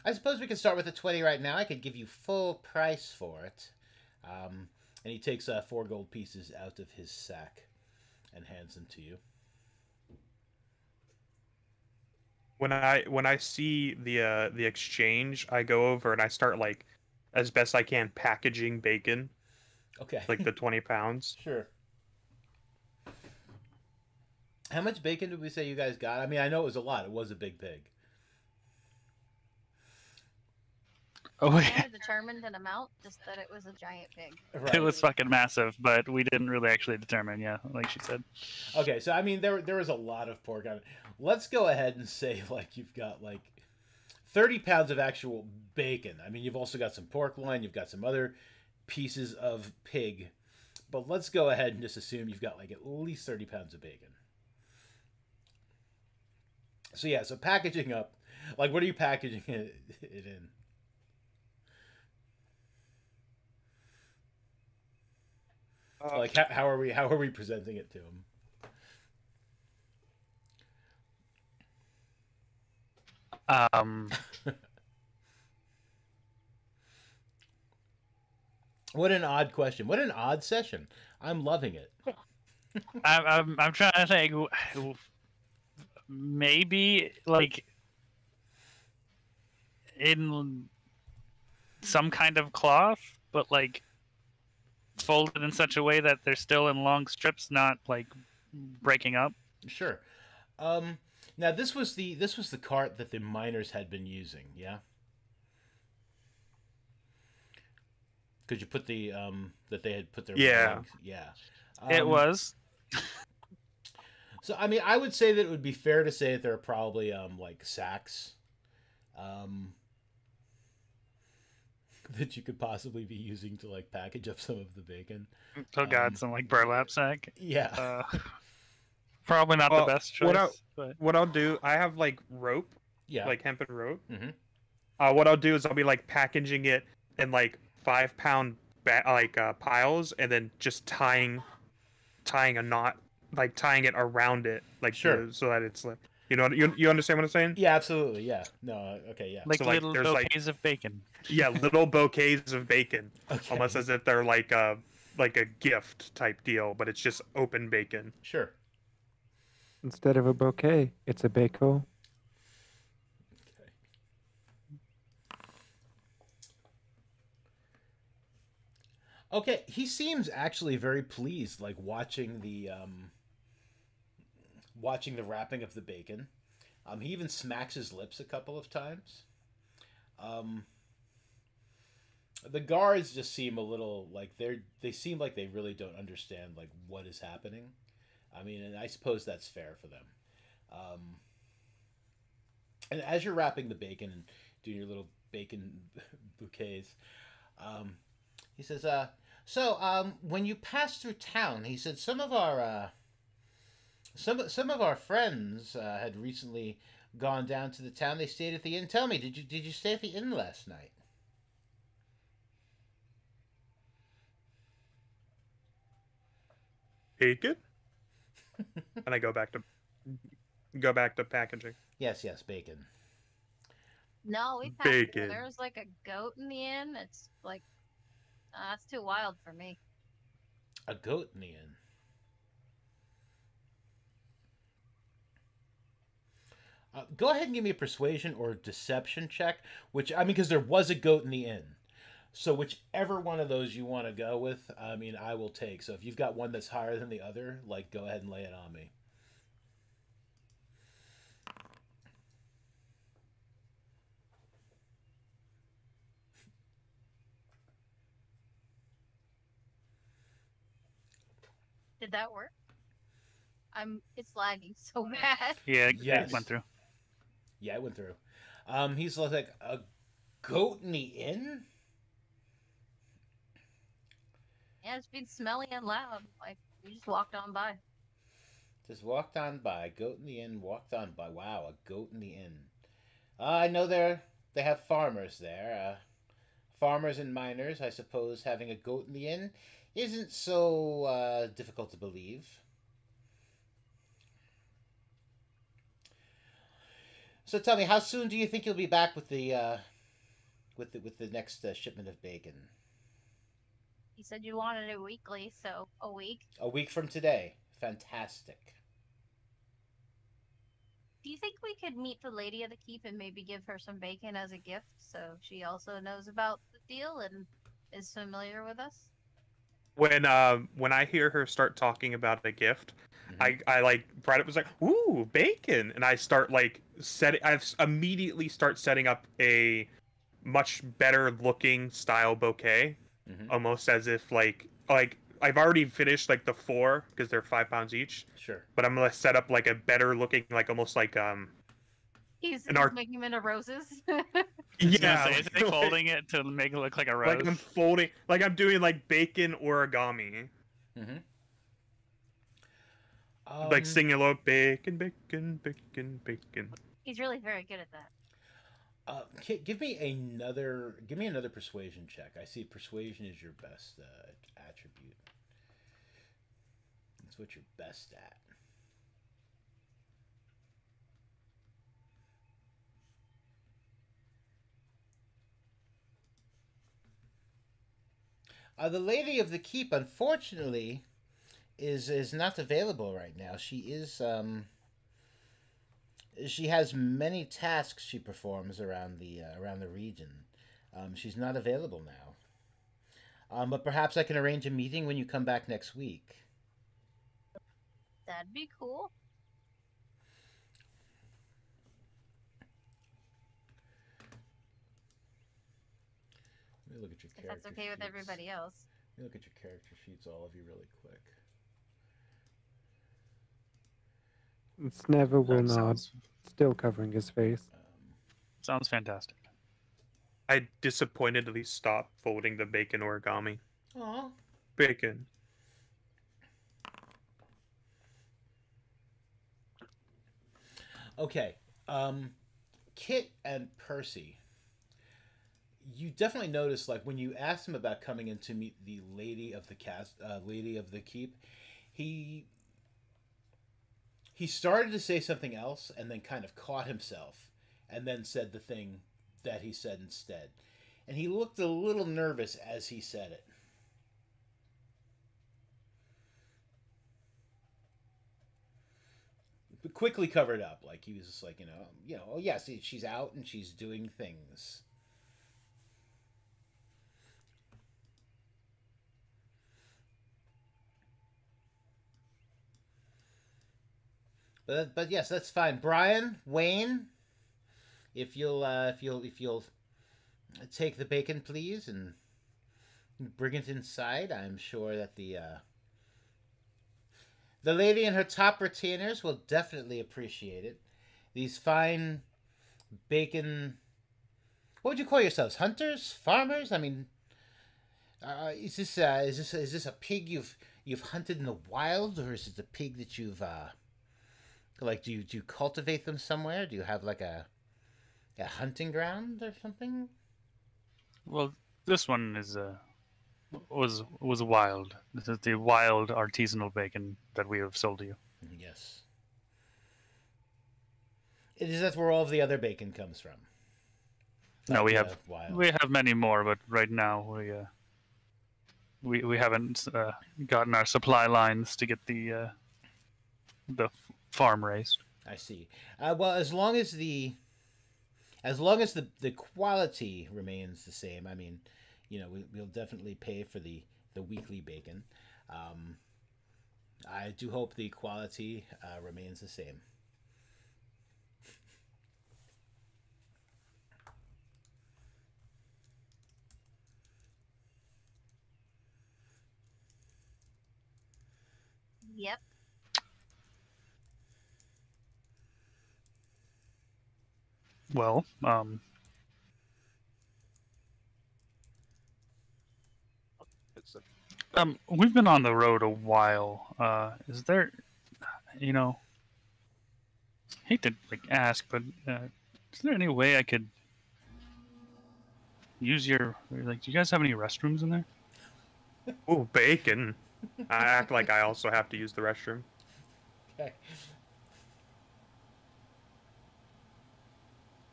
I suppose we could start with the 20 right now. I could give you full price for it. And he takes 4 gold pieces out of his sack and hands them to you. When I see the exchange, I go over and I start like as best I can packaging bacon, Okay. like the 20 pounds. Sure. How much bacon did we say you guys got? I mean, I know it was a lot. It was a big pig. Oh, I yeah. had determined an amount, just that it was a giant pig. Right. It was fucking massive, but we didn't really actually determine, yeah, like she said. Okay, so I mean, there was a lot of pork on it. Let's go ahead and say like you've got like 30 pounds of actual bacon. I mean, you've also got some pork loin, you've got some other pieces of pig, but let's go ahead and just assume you've got like at least 30 pounds of bacon. So yeah, so packaging up, like what are you packaging it in? Like how are we presenting it to him? What an odd question. What an odd session. I'm loving it. I'm trying to think. Maybe like in some kind of cloth, but like folded in such a way that they're still in long strips, not like breaking up. Sure. Now this was the cart that the miners had been using, yeah? Could you put the that they had put their Yeah. yeah. It was. So I mean, I would say that it would be fair to say that there are probably like sacks that you could possibly be using to like package up some of the bacon. Oh god, some like burlap sack. Yeah. Probably not the best choice. What I'll do, I have like rope, Yeah. like hempen rope. Mhm. What I'll do is I'll be like packaging it in like 5-pound piles, and then just tying a knot, like tying it around it, like Sure. so that it's like, you understand what I'm saying? Yeah, absolutely. Yeah. No, okay, yeah. Like So, like, little there's, like- bouquets of bacon. Yeah, little bouquets of bacon, Okay. almost as if they're like a gift type deal, but it's just open bacon. Sure. Instead of a bouquet, it's a bako. Okay. Okay, he seems actually very pleased, like watching the wrapping of the bacon. He even smacks his lips a couple of times. The guards just seem a little like they seem like they really don't understand like what is happening. I mean, and I suppose that's fair for them. Um, and as you're wrapping the bacon and doing your little bacon bouquets, um, he says, when you pass through town, he said some of our friends had recently gone down to the town. They stayed at the inn. Tell me, did you stay at the inn last night? Bacon? And I go back to packaging. Yes, yes, bacon. No, we passed. Bacon. There's like a goat in the inn. It's like that's too wild for me. A goat in the inn. Go ahead and give me a persuasion or deception check. Which I mean, because there was a goat in the inn, so whichever one of those you want to go with, I mean, I will take. So if you've got one that's higher than the other, like, go ahead and lay it on me. Did that work? It's lagging so bad. Yeah, Yes. it went through. Yeah, it went through. He's like, a goat in the inn? Yeah, it's been smelly and loud. Like we just walked on by. Just walked on by. Goat in the inn, walked on by. Wow, a goat in the inn. I know they have farmers there. Farmers and miners, I suppose having a goat in the inn isn't so difficult to believe. So tell me, how soon do you think you'll be back with the next shipment of bacon? You said you wanted it weekly, so a week. A week from today. Fantastic. Do you think we could meet the lady of the keep and maybe give her some bacon as a gift, so she also knows about the deal and is familiar with us? When I hear her start talking about a gift, I like right up was like, ooh, bacon, and I start like immediately start setting up a much better looking style bouquet, almost as if like I've already finished like the 4 because they're 5 pounds each. Sure. But I'm gonna set up like a better looking, like almost like He's making them into roses. yeah, Is he folding it to make it look like a rose? like I'm folding, like I'm doing like bacon origami. Like singing a little bacon, bacon, bacon, bacon. He's really very good at that. Give me another persuasion check. I see persuasion is your best attribute. That's what you're best at. The lady of the keep, unfortunately, is not available right now. She has many tasks she performs around the region. She's not available now. But perhaps I can arrange a meeting when you come back next week. That'd be cool. Let me look at your If character that's okay with sheets. everybody else. Let me look at your character sheets, all of you, really quick. Snever will nod, Sounds, still covering his face. sounds fantastic. I disappointedly stopped folding the bacon origami. Aw. Bacon. Okay. Kit and Percy. You definitely noticed, like, when you asked him about coming in to meet the lady of the keep, he started to say something else and then kind of caught himself and then said the thing that he said instead. And he looked a little nervous as he said it. But quickly covered up, like he was just like, oh yes, she's out and she's doing things. But yes, that's fine. Brian, Wayne, if you'll take the bacon, please, and bring it inside. I'm sure that the lady and her top retainers will definitely appreciate it. These fine bacon. What would you call yourselves? Hunters? Farmers? I mean, is this a pig you've hunted in the wild, or is it a pig that you've like do you cultivate them somewhere? Do you have like a hunting ground or something? Well, this one is was wild. This is the wild artisanal bacon that we have sold to you. Yes. It is that where all of the other bacon comes from. No, Not we the, have wild. we have many more, but right now we haven't gotten our supply lines to get the farm raised. I see. Well, as long as the quality remains the same, I mean, we'll definitely pay for the weekly bacon. Um, I do hope the quality remains the same. Yep. Well, we've been on the road a while. Is there, you know, hate to like ask, but is there any way I could use your like? Do you guys have any restrooms in there? Ooh, bacon. I act like I also have to use the restroom. Okay.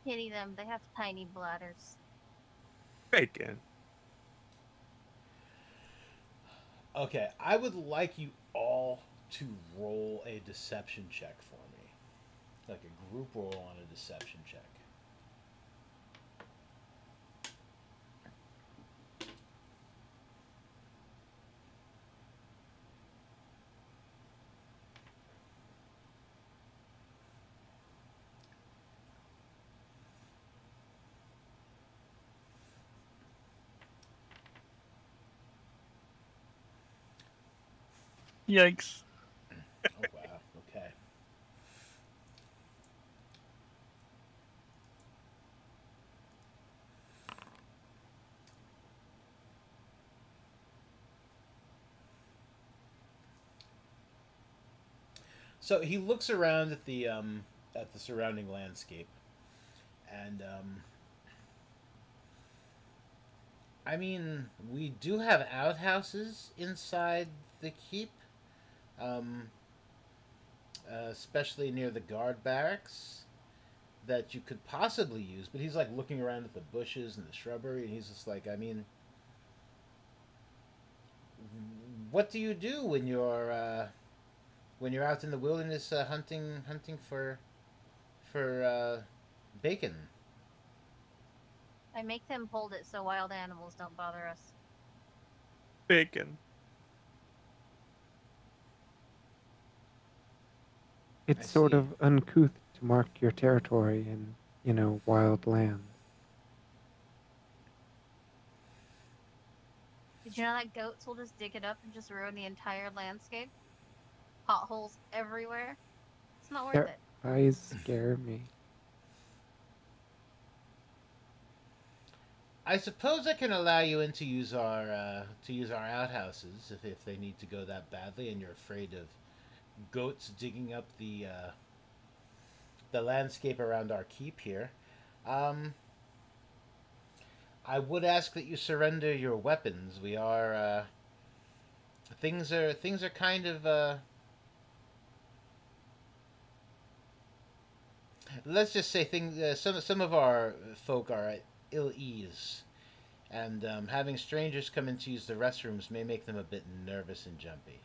Pity them. They have tiny bladders. Bacon. Okay, I would like you all to roll a deception check for me. Like a group roll on a deception check. Yikes! Oh wow. Okay. So he looks around at the surrounding landscape, and I mean, we do have outhouses inside the keep, um, especially near the guard barracks that you could possibly use. But he's like looking around at the bushes and the shrubbery, and he's just like, I mean, what do you do when you're out in the wilderness hunting for bacon? I make them hold it so wild animals don't bother us. Bacon. It's I sort see. of uncouth to mark your territory in, wild land. Did you know that goats will just dig it up and just ruin the entire landscape? Potholes everywhere. It's not worth Their it. eyes scare me. I suppose I can allow you in to use our outhouses if they need to go that badly, and you're afraid of goats digging up the landscape around our keep here. Um, I would ask that you surrender your weapons. We are things are kind of let's just say things. Some of our folk are at ill ease, and having strangers come in to use the restrooms may make them a bit nervous and jumpy.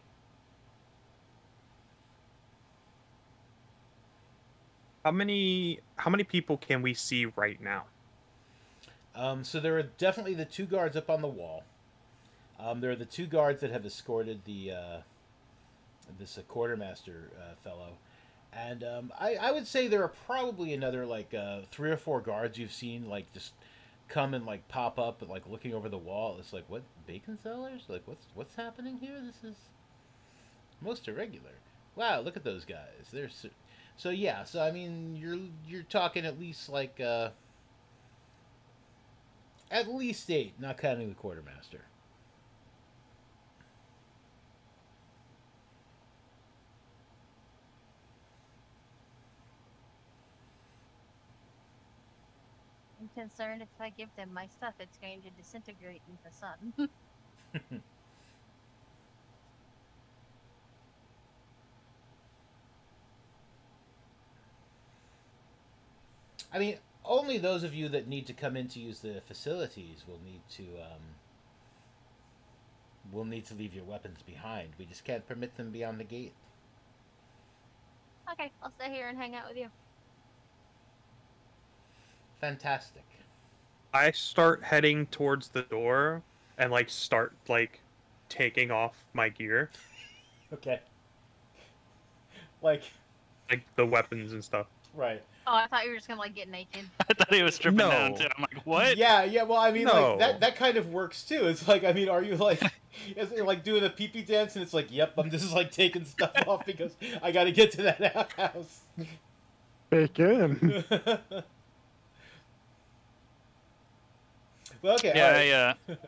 How many people can we see right now? So there are definitely the two guards up on the wall. There are the two guards that have escorted this quartermaster fellow, and I would say there are probably another like 3 or 4 guards you've seen like just come and like pop up and like looking over the wall. It's like, what, bacon sellers? Like what's happening here? This is most irregular. Wow, look at those guys. They're so yeah. So I mean, you're talking at least like at least 8, not counting the quartermaster. I'm concerned if I give them my stuff, it's going to disintegrate in the sun. I mean, only those of you that need to come in to use the facilities will need to leave your weapons behind. We just can't permit them beyond the gate. Okay, I'll stay here and hang out with you. Fantastic. I start heading towards the door and like start like taking off my gear, Okay. Like, the weapons and stuff. right. Oh, I thought you were just gonna like get naked. I thought he was stripping No. down too. I'm like, what? Yeah, yeah. Well, I mean, No. like that kind of works too. It's like, I mean, are you like, is it like doing a pee-pee dance? And it's like, yep, I'm just like taking stuff off because I got to get to that outhouse. Bacon. Well, okay. Yeah, all right.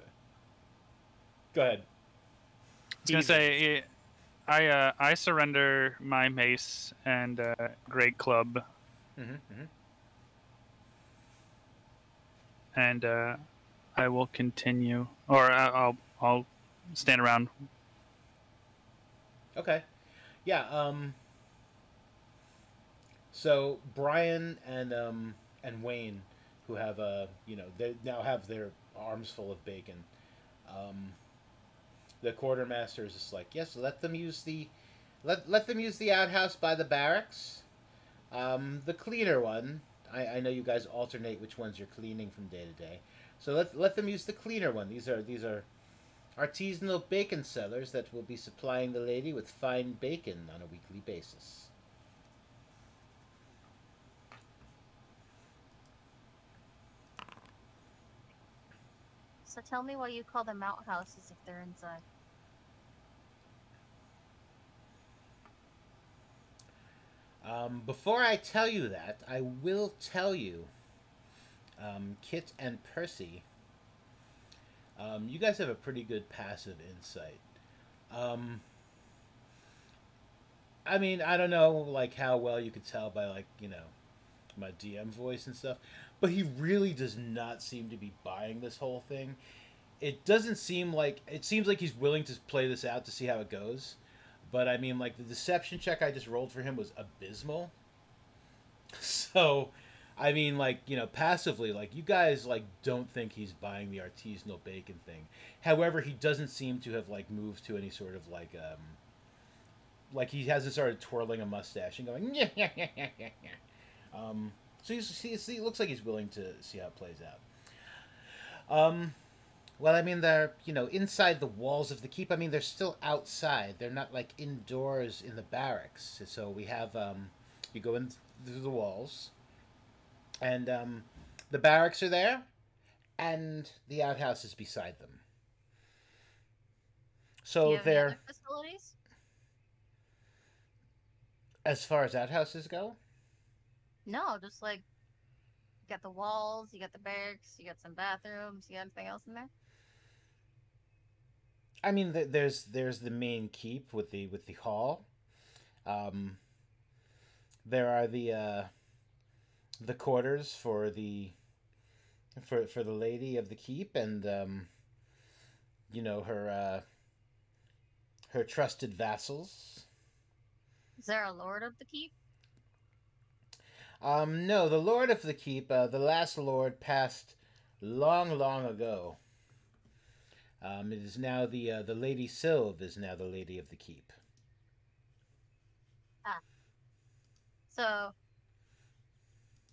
Go ahead. I was gonna say, I surrender my mace and great club, and I will continue, or I'll stand around. Okay. Yeah. So Brian and Wayne, who have they now have their arms full of bacon. The quartermaster is just like, yes, let them use the outhouse by the barracks. The cleaner one. I know you guys alternate which ones you're cleaning from day to day. So let them use the cleaner one. These are artisanal bacon sellers that will be supplying the lady with fine bacon on a weekly basis. So tell me why you call them outhouses if they're inside. Before I tell you that, I will tell you, Kit and Percy, you guys have a pretty good passive insight. I mean, I don't know, like, how well you could tell by, like, my DM voice and stuff, but he really does not seem to be buying this whole thing. It seems like he's willing to play this out to see how it goes. But I mean, like, the deception check I just rolled for him was abysmal. So, I mean, like, passively, like, you guys, like, don't think he's buying the artisanal bacon thing. However, he doesn't seem to have, like, moved to any sort of, like, he hasn't started twirling a mustache and going, yeah, yeah, yeah, yeah, yeah, yeah. So it looks like he's willing to see how it plays out. Well, I mean, they're, inside the walls of the keep. I mean, they're still outside. They're not, like, indoors in the barracks. So we have, you go in through the walls, and the barracks are there, and the outhouse is beside them. So Do you have any they're, other facilities? as far as outhouses go, No, just like you got the walls, you got the barracks, you got some bathrooms, you got anything else in there? I mean, there's the main keep with the hall. There are the quarters for the lady of the keep, and her trusted vassals. Is there a lord of the keep? No, the lord of the keep, the last lord passed long, long ago. It is now the Lady Sylve is now the lady of the keep. Ah. So,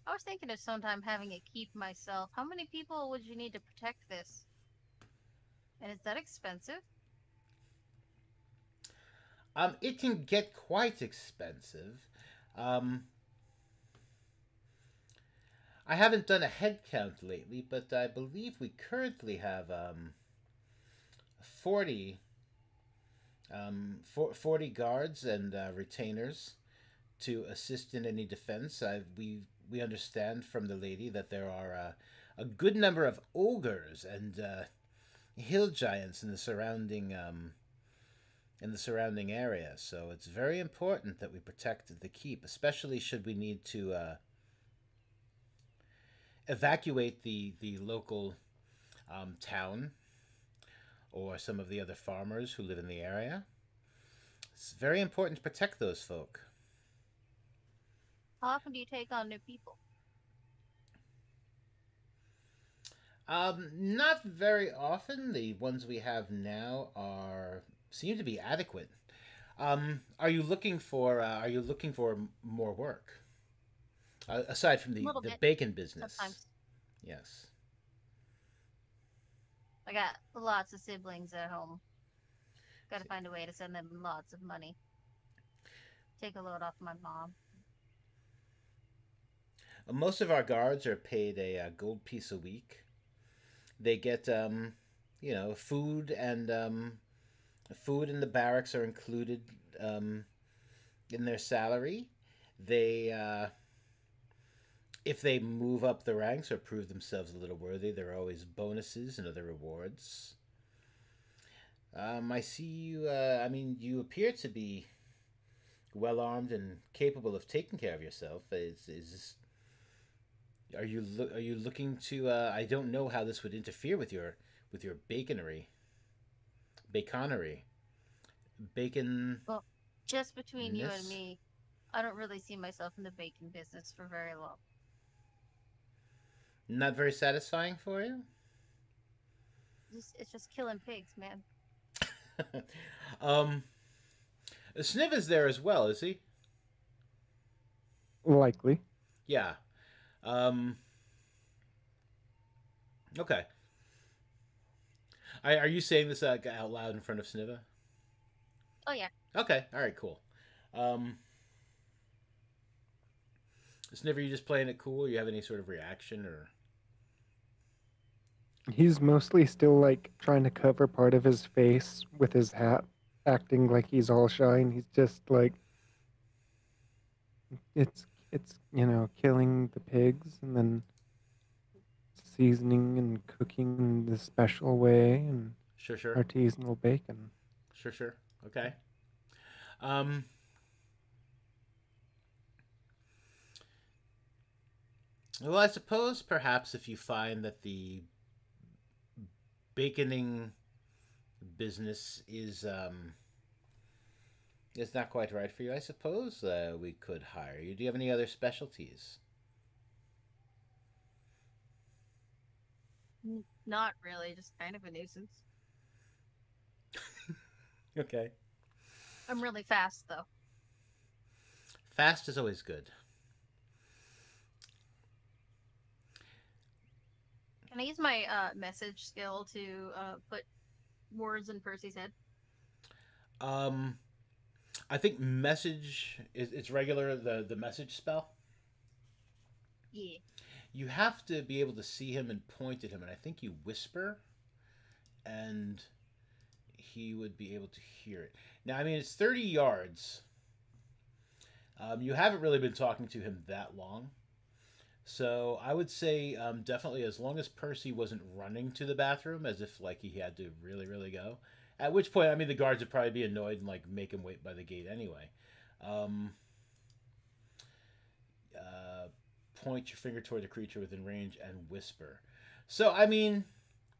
I was thinking of sometime having a keep myself. How many people would you need to protect this? And is that expensive? It can get quite expensive. I haven't done a head count lately, but I believe we currently have 40, 40 guards and retainers to assist in any defense. We understand from the lady that there are a good number of ogres and hill giants in the surrounding area. So it's very important that we protect the keep, especially should we need to evacuate the local town or some of the other farmers who live in the area. It's very important to protect those folk. How often do you take on new people? Not very often. The ones we have now seem to be adequate. Are you looking for more work aside from A little the bit, bacon business? sometimes. Yes. I got lots of siblings at home. Gotta find a way to send them lots of money. Take a load off my mom. Most of our guards are paid a gold piece a week. They get food and food in the barracks are included in their salary. They if they move up the ranks or prove themselves a little worthy, there are always bonuses and other rewards. I see you. You appear to be well armed and capable of taking care of yourself. Are you looking to? I don't know how this would interfere with your baconery, bacon. Well, just between you and me, I don't really see myself in the bacon business for very long. Not very satisfying for you. It's just killing pigs, man. Sniv is there as well, is he? Likely. Yeah. Okay. Are you saying this out loud in front of Sniva? Oh yeah. Okay. All right. Cool. Sniva, you just playing it cool? You have any sort of reaction or? He's mostly still like trying to cover part of his face with his hat, acting like he's all shy, and he's just like it's killing the pigs and then seasoning and cooking in the special way and Sure. artisanal bacon. Sure. Okay. Well, I suppose perhaps if you find that the baconing business is not quite right for you, I suppose we could hire you. Do you have any other specialties? Not really, just kind of a nuisance. Okay. I'm really fast though. Fast is always good. Can I use my message skill to put words in Percy's head? I think message it's regular the message spell. Yeah. You have to be able to see him and point at him, and I think you whisper, and he would be able to hear it. Now, I mean, it's 30 yards. You haven't really been talking to him that long. So I would say definitely as long as Percy wasn't running to the bathroom as if like he had to really, really go. At which point, I mean, the guards would probably be annoyed and like make him wait by the gate anyway. Point your finger toward the creature within range and whisper. So I mean,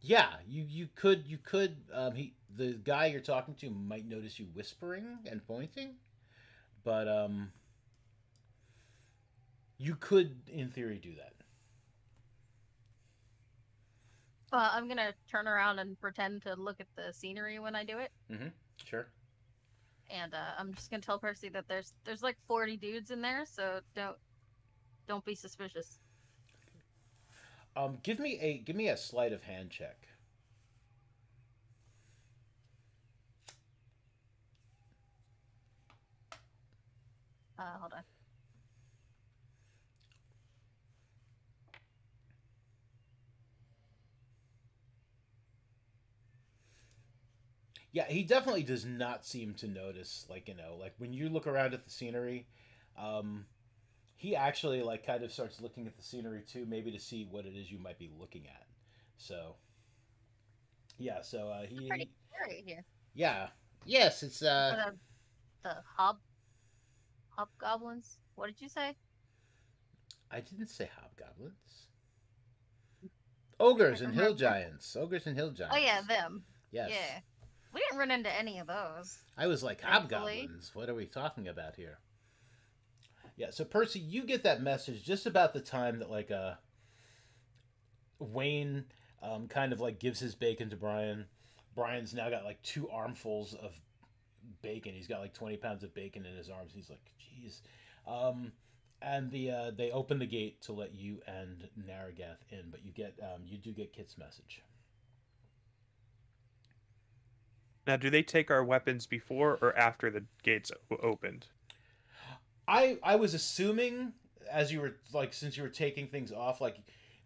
yeah, you could the guy you're talking to might notice you whispering and pointing, but you could in theory do that. I'm gonna turn around and pretend to look at the scenery when I do it. Mm-hmm. Sure. And I'm just gonna tell Percy that there's like 40 dudes in there, so don't be suspicious. Give me a sleight of hand check. Hold on. Yeah, he definitely does not seem to notice. Like like when you look around at the scenery, um, he actually like kind of starts looking at the scenery too, maybe to see what it is you might be looking at. So yeah, so It's pretty scary here. yeah, yes, it's For the hobgoblins. What did you say? I didn't say hobgoblins. I can't Ogres and hill remember. giants. Ogres and hill Oh yeah, giants. them. Yes. Yeah. We didn't run into any of those, I was like, thankfully. hobgoblins? What are we talking about here? Yeah, so Percy, you get that message just about the time that like Wayne kind of like gives his bacon to Brian. Brian's now got like 2 armfuls of bacon. He's got like 20 pounds of bacon in his arms. He's like, "Jeez." And they open the gate to let you and Narragath in, but you do get Kit's message. Now, do they take our weapons before or after the gates opened? I was assuming as you were like since you were taking things off, like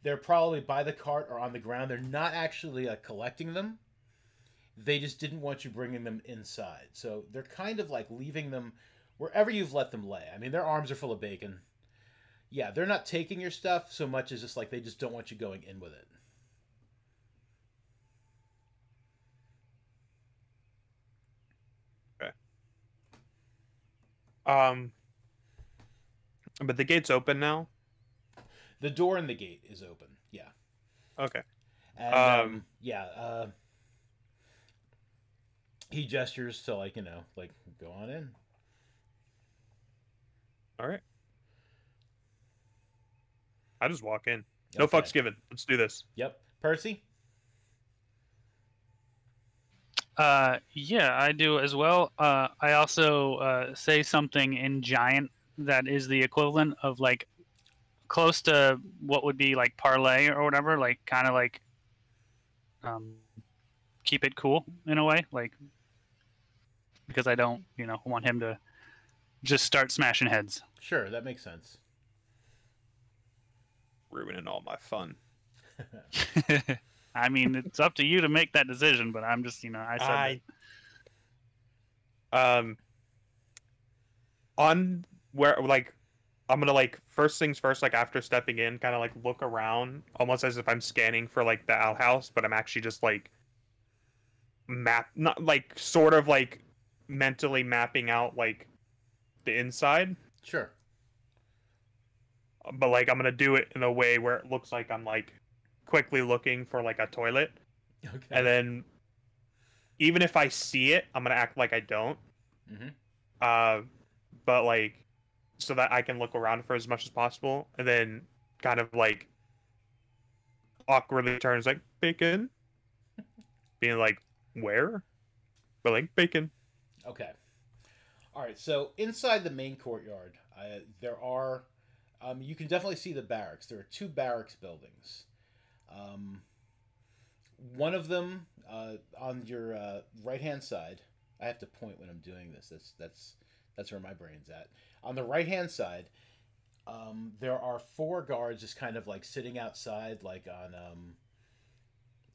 they're probably by the cart or on the ground. They're not actually collecting them. They just didn't want you bringing them inside, so they're kind of like leaving them wherever you've let them lay. I mean, their arms are full of bacon. Yeah, they're not taking your stuff so much as just like they just don't want you going in with it. Okay. Um, but the gate's open now. The door in the gate is open. Yeah. Okay. And yeah, he gestures to like like go on in. All right. I just walk in. No Okay. fucks given. Let's do this. Yep. Percy. Yeah, I do as well. I also say something in giant that is the equivalent of like close to what would be like parlay or whatever, like kind of like um, keep it cool in a way, like because I don't, want him to just start smashing heads. Sure, that makes sense. Ruining all my fun. I mean, it's up to you to make that decision, but I'm just, I said on where like I'm gonna like first things first, like after stepping in, kind of like look around, almost as if I'm scanning for like the outhouse, but I'm actually just like not like sort of like mentally mapping out like the inside, Sure. but like I'm gonna do it in a way where it looks like I'm like quickly looking for like a toilet, Okay. and then even if I see it, I'm gonna act like I don't. Mm-hmm. But like so that I can look around for as much as possible, and then kind of like awkwardly turns like bacon, being like where, but like bacon. Okay. All right. So inside the main courtyard, there are, you can definitely see the barracks. There are 2 barracks buildings. One of them on your right hand side. I have to point when I'm doing this. That's where my brain's at. On the right hand side, there are 4 guards just kind of like sitting outside, like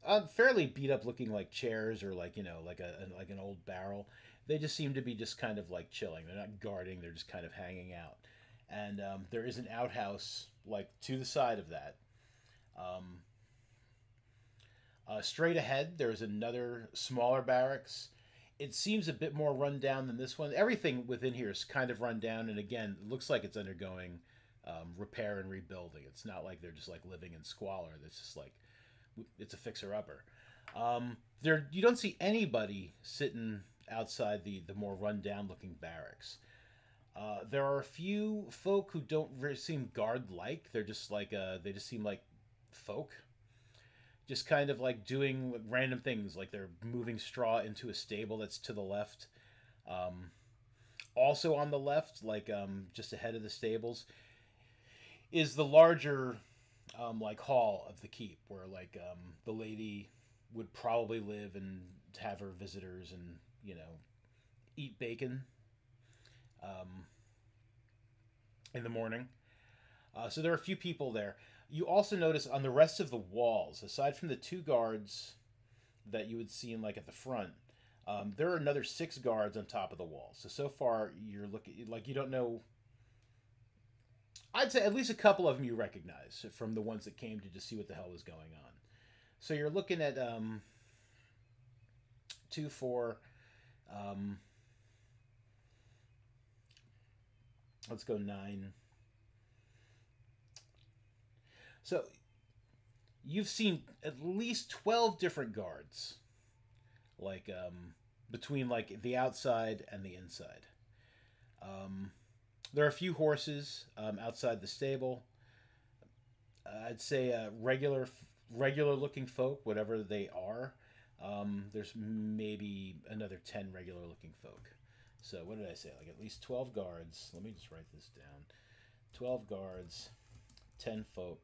on fairly beat up looking like chairs or like like an old barrel. They just seem to be just kind of like chilling. They're not guarding. They're just kind of hanging out. And there is an outhouse like to the side of that. Um, straight ahead, there's another smaller barracks. It seems a bit more run down than this one. Everything within here is kind of run down, and again, it looks like it's undergoing repair and rebuilding. It's not like they're just like living in squalor. It's just like it's a fixer upper. There, you don't see anybody sitting outside the more run down looking barracks. There are a few folk who don't really seem guard like. They're just like they just seem like folk, just kind of like doing random things, like they're moving straw into a stable that's to the left. Also on the left, like just ahead of the stables, is the larger like hall of the keep, where like the lady would probably live and have her visitors and eat bacon in the morning. So there are a few people there. You also notice on the rest of the walls, aside from the 2 guards that you would see in like at the front, There are another 6 guards on top of the wall. So far you're looking like you don't know. I'd say at least a couple of them you recognize from the ones that came to just see what the hell was going on. So you're looking at 2, 4. Let's go 9. So you've seen at least 12 different guards, like between like the outside and the inside. There are a few horses outside the stable. I'd say regular looking folk, whatever they are. There's maybe another 10 regular looking folk. So what did I say? Like at least 12 guards. Let me just write this down. 12 guards, 10 folk.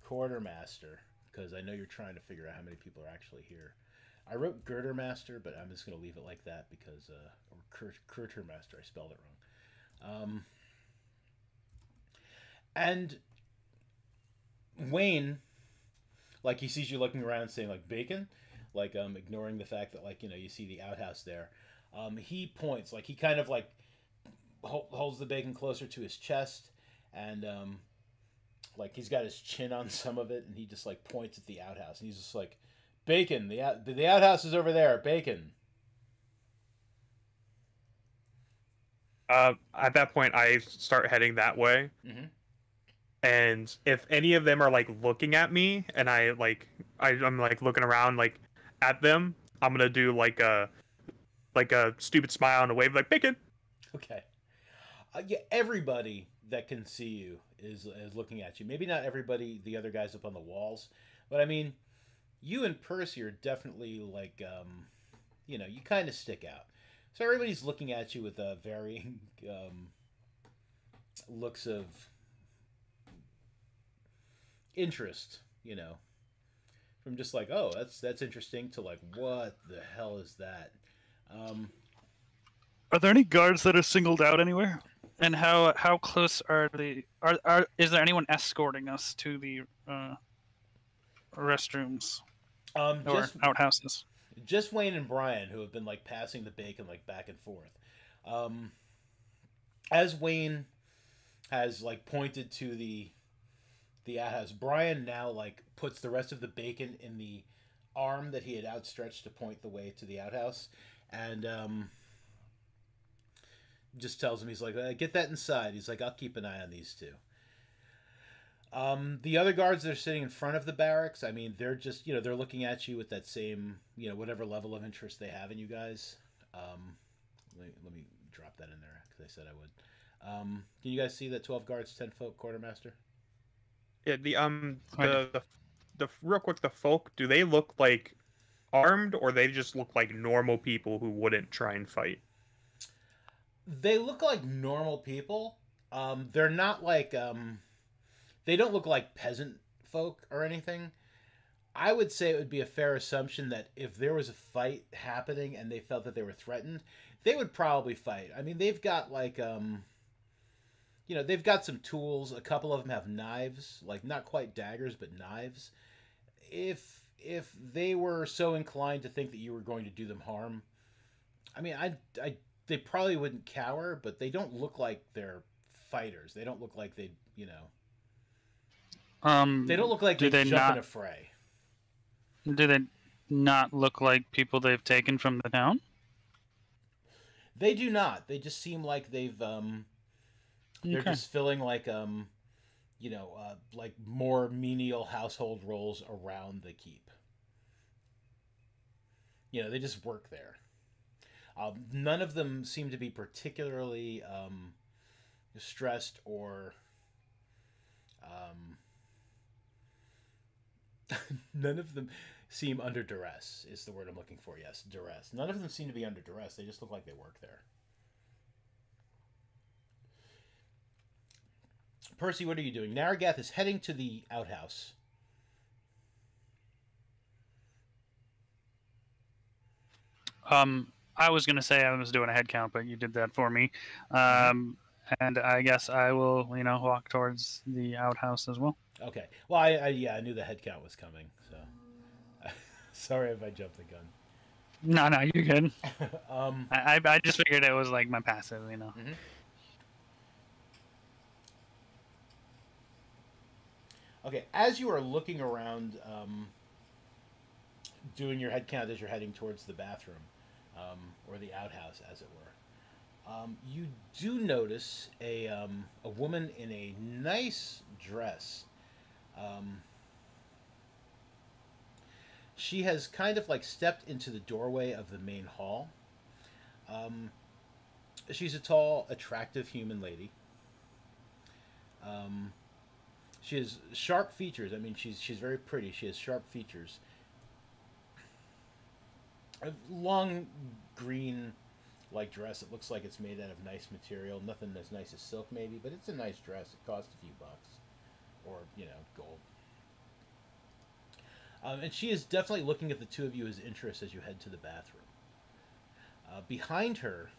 Quartermaster, because I know you're trying to figure out how many people are actually here. I wrote Girdermaster, but I'm just going to leave it like that because, or Kurtermaster, I spelled it wrong. And Wayne, like he sees you looking around saying like bacon, like ignoring the fact that like, you know, you see the outhouse there. He points, like he kind of like holds the bacon closer to his chest and like he's got his chin on some of it and he just like points at the outhouse and he's just like, bacon, the outhouse is over there, bacon. At that point, I start heading that way. Mm-hmm. And if any of them are like looking at me, and I'm like looking around like at them, I'm gonna do like a stupid smile and a wave like bacon. Okay. Yeah, everybody that can see you is looking at you. Maybe not everybody, the other guys up on the walls, but I mean, you and Percy are definitely like, you know, you kind of stick out. So everybody's looking at you with varying looks of interest, you know, from just like, oh, that's interesting to like, what the hell is that? Are there any guards that are singled out anywhere? And how close are the is there anyone escorting us to the restrooms or outhouses? Just Wayne and Brian, who have been like passing the bacon like back and forth. As Wayne has like pointed to the outhouse, Brian now like puts the rest of the bacon in the arm that he had outstretched to point the way to the outhouse, and just tells him, he's like, get that inside. He's like, I'll keep an eye on these two. The other guards that are sitting in front of the barracks, I mean, they're just, you know, they're looking at you with that same, you know, whatever level of interest they have in you guys. Let me drop that in there because I said I would. Can you guys see that 12 guards, 10 folk, quartermaster? Yeah, the real quick, the folk, do they look like armed or they just look like normal people who wouldn't try and fight? They look like normal people. They're not like they don't look like peasant folk or anything. I would say it would be a fair assumption that if there was a fight happening and they felt that they were threatened, they would probably fight. I mean, they've got like you know, they've got some tools. A couple of them have knives, like not quite daggers, but knives. If they were so inclined to think that you were going to do them harm, I mean, they probably wouldn't cower, but they don't look like they're fighters. They don't look like they, you know. They don't look like they jump in a fray. Do they not look like people they've taken from the town? They do not. They just seem like they've they're just filling like you know, like more menial household roles around the keep. You know, they just work there. None of them seem to be particularly stressed or none of them seem under duress is the word I'm looking for. Yes, duress. None of them seem to be under duress. They just look like they work there. Percy, what are you doing? Narragath is heading to the outhouse. I was going to say I was doing a head count, but you did that for me. And I guess I will, you know, walk towards the outhouse as well. Okay. Well, I knew the head count was coming, so sorry if I jumped the gun. No, no, you're good. um, I just figured it was like my passive, you know. mhm. Okay, as you are looking around, doing your head count as you're heading towards the bathroom, or the outhouse, as it were, you do notice a woman in a nice dress. Um, she has kind of like stepped into the doorway of the main hall. Um, she's a tall, attractive human lady. Um, she has sharp features. I mean, she's very pretty. She has sharp features. A long green like dress. It looks like it's made out of nice material. Nothing as nice as silk, maybe, but it's a nice dress. It costs a few bucks, or gold. And she is definitely looking at the two of you as interest as you head to the bathroom. Behind her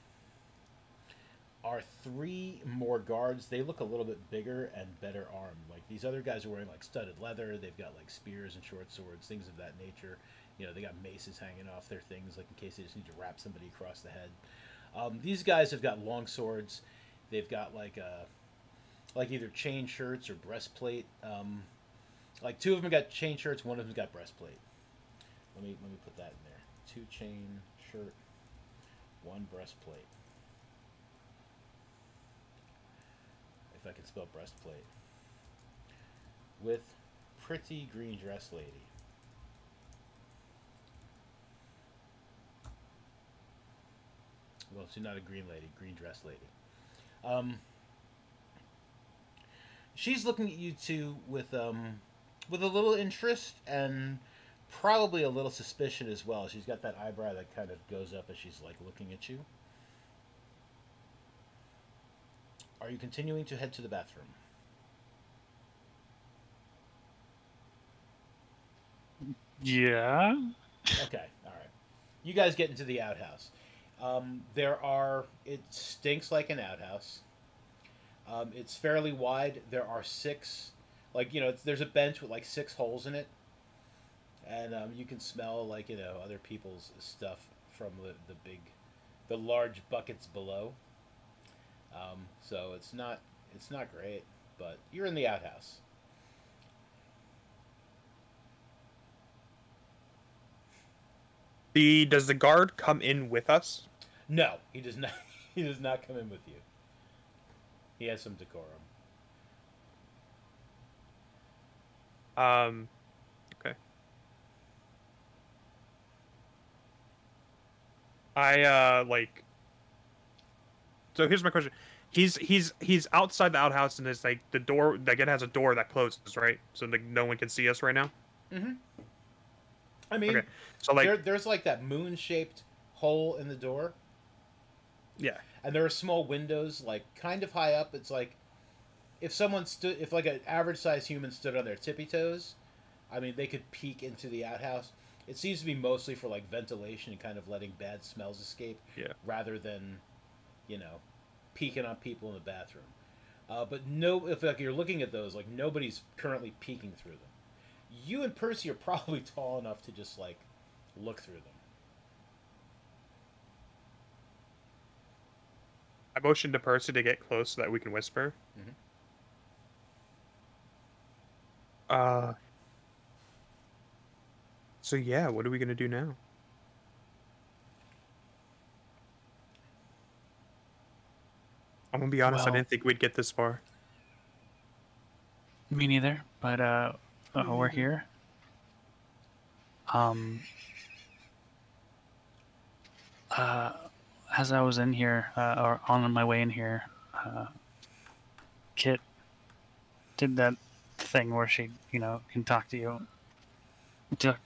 are three more guards. They look a little bit bigger and better armed. Like these other guys are wearing like studded leather. They've got like spears and short swords, things of that nature. They got maces hanging off their things, like in case they just need to wrap somebody across the head. These guys have got long swords. They've got like either chain shirts or breastplate. Like two of them got chain shirts. One of them's got breastplate. Let me put that in there. Two chain shirt, one breastplate. If I can spell breastplate. With pretty green dress lady. Well, she's not a green lady, green dress lady. She's looking at you two with a little interest and probably a little suspicion as well. She's got that eyebrow that kind of goes up as she's like looking at you. Are you continuing to head to the bathroom? Yeah. Okay, all right. You guys get into the outhouse. It stinks like an outhouse. It's fairly wide. There are six, there's a bench with like six holes in it. And you can smell other people's stuff from the large buckets below. So it's not great, but you're in the outhouse. Does the guard come in with us? No, he does not. He does not come in with you. He has some decorum. Okay. So here's my question. He's outside the outhouse and it's like the door like it has a door that closes, right? So like no one can see us right now. Mm-hmm. I mean, okay. So like there's like that moon-shaped hole in the door. Yeah. And there are small windows, like kind of high up. It's like if like an average-sized human stood on their tippy toes, I mean, they could peek into the outhouse. It seems to be mostly for like ventilation and kind of letting bad smells escape, rather than, peeking on people in the bathroom. But no, if like you're looking at those, like nobody's currently peeking through them. You and Percy are probably tall enough to just like look through them. I motioned to Percy to get close so that we can whisper. Mm-hmm. So yeah, what are we gonna do now? I'm gonna be honest, Well, I didn't think we'd get this far. Me neither, but we're here. As I was in here, or on my way in here, Kit did that thing where she, can talk to you,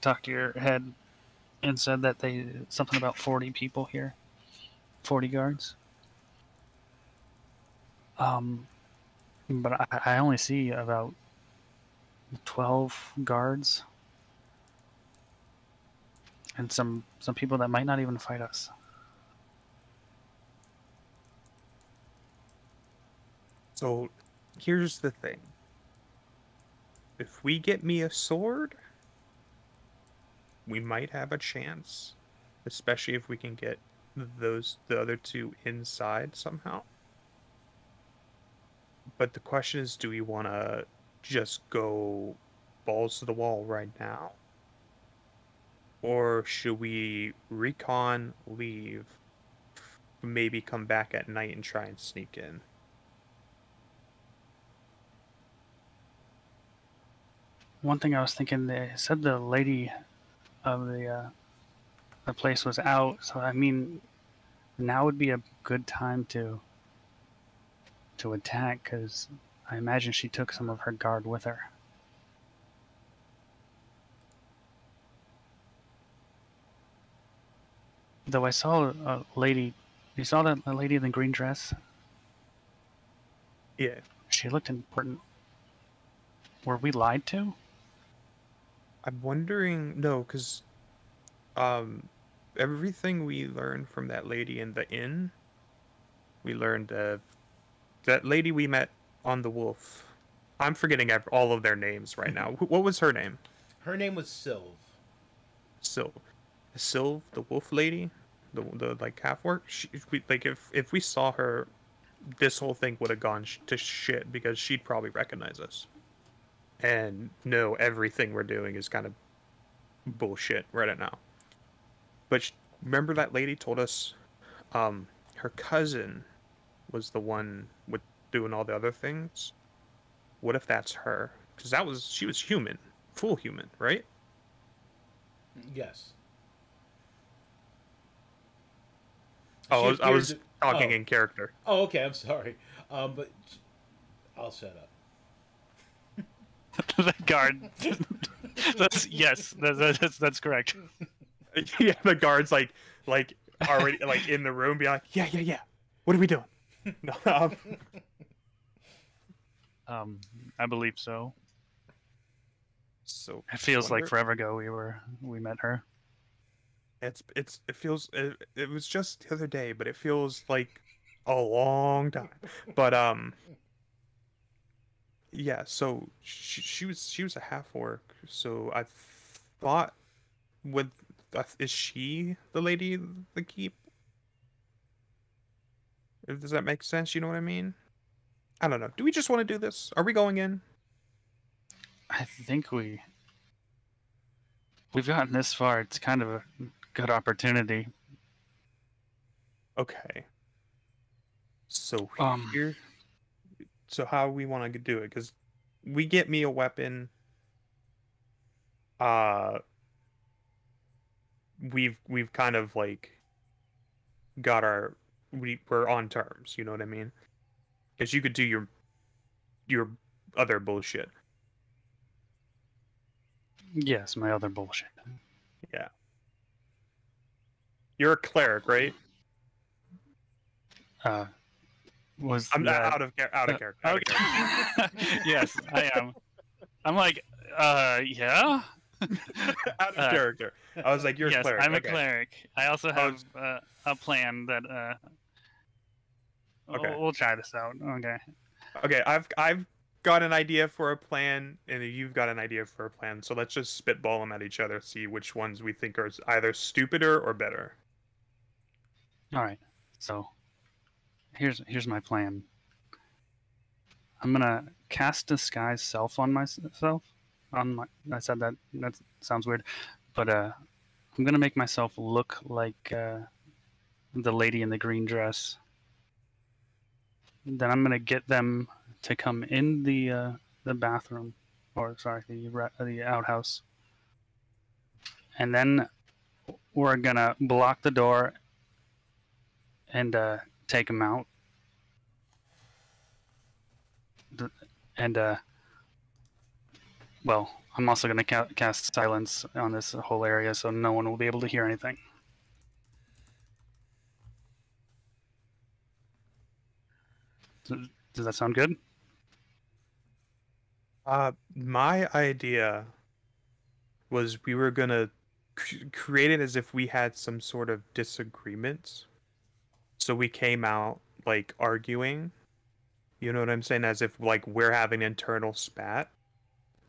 talk to your head, and said that something about 40 people here, 40 guards. But I only see about 12 guards, and some people that might not even fight us. So, here's the thing. If we get me a sword, we might have a chance. especially if we can get the other two inside somehow. But the question is, do we want to just go balls to the wall right now? Or should we recon, leave, maybe come back at night and try and sneak in? One thing I was thinking, they said the lady of the place was out, so I mean, now would be a good time to attack, because I imagine she took some of her guard with her. Though I saw a lady, you saw that lady in the green dress? Yeah. She looked important. Were we lied to? I'm wondering, no, because everything we learned from that lady in the inn, we learned that lady we met on the wolf. I'm forgetting all of their names right now. What was her name? Her name was Sylve. Sylve, the wolf lady, the like half orc. Like if we saw her, this whole thing would have gone to shit because she'd probably recognize us, and know everything we're doing is kind of bullshit right now. But remember that lady told us, her cousin was the one with doing all the other things. What if that's her? Because she was human, full human, right? Yes. Oh, I was talking in character. Oh, okay. I'm sorry. But I'll shut up. The guard. That's correct. Yeah, the guard's like already like in the room, be like, yeah. What are we doing? No, I believe so. So It feels like forever ago we met her. it feels it was just the other day, but it feels like a long time. But yeah. So she was a half orc. So I thought is she the lady the keep? Does that make sense? You know what I mean? I don't know. Do we just want to do this? Are we going in? I think we've gotten this far. It's kind of a good opportunity. Okay. So Here, so how we want to do it? Because we get me a weapon. We've kind of like got we're on terms. You know what I mean? Because you could do your other bullshit. yes, my other bullshit. Yeah. You're a cleric, right? Was I'm that... out of character. Okay. Yes, I am. I'm like, yeah. Out of character. I was like, you're yes, a cleric. I'm a Okay. cleric. I also have a plan that Okay. we'll try this out. Okay. Okay, I've got an idea for a plan, and you've got an idea for a plan. So let's just spitball them at each other, see which ones we think are either stupider or better. All right. So here's my plan. I'm gonna cast disguise self on myself. I said that sounds weird, but I'm gonna make myself look like the lady in the green dress. Then I'm gonna get them to come in the bathroom, or sorry, the outhouse, and then we're gonna block the door and take them out. And well, I'm also gonna cast silence on this whole area, so no one will be able to hear anything. Does that sound good? My idea was we were gonna create it as if we had some sort of disagreements. So we came out like arguing. You know what I'm saying? As if like we're having an internal spat,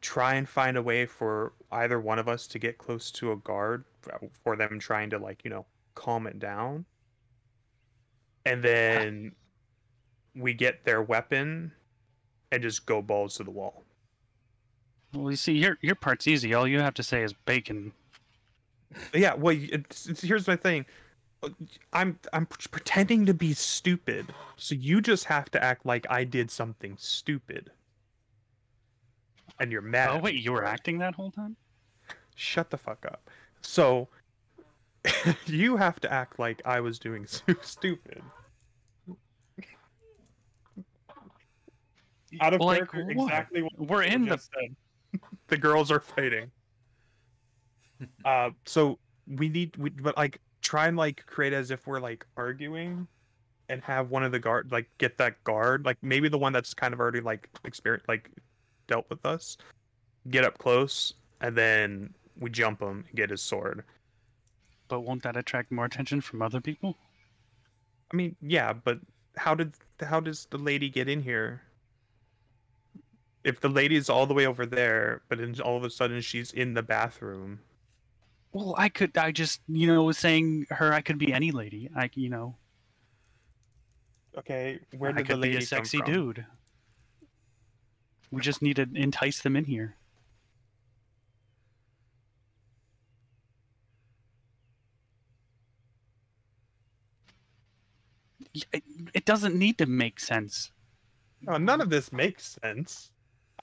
try and find a way for either one of us to get close to a guard for them trying to like, calm it down. And then we get their weapon and just go balls to the wall. Well, you see, your part's easy. All you have to say is bacon. Yeah, well, here's my thing. I'm pretending to be stupid, so you just have to act like I did something stupid, and you're mad. Oh wait, you were acting that whole time? Shut the fuck up. So you have to act like I was doing stupid. Out of Like character, what? exactly what We're in the. said. The girls are fighting. So but like try and like create as if we're like arguing, and have one of the guard like get that guard, like maybe the one that's kind of already like dealt with us, get up close, and then we jump him and get his sword. But won't that attract more attention from other people? I mean, yeah, but how does the lady get in here? If the lady's all the way over there, but then all of a sudden she's in the bathroom. Well, I just, was saying her, I could be any lady. Okay, where I did the could lady be a sexy come from? dude. We just need to entice them in here. It doesn't need to make sense. Oh, none of this makes sense.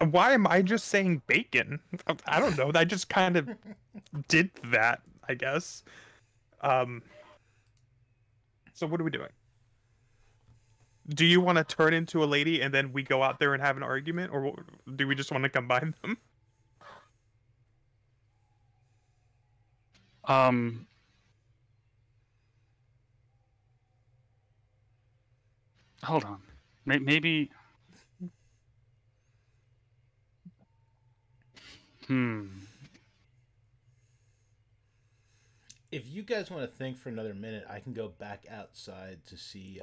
Why am I just saying bacon? I don't know. I just kind of did that, I guess. So what are we doing? Do you want to turn into a lady and then we go out there and have an argument, or do we just want to combine them? Hold on. Maybe. If you guys want to think for another minute, I can go back outside to see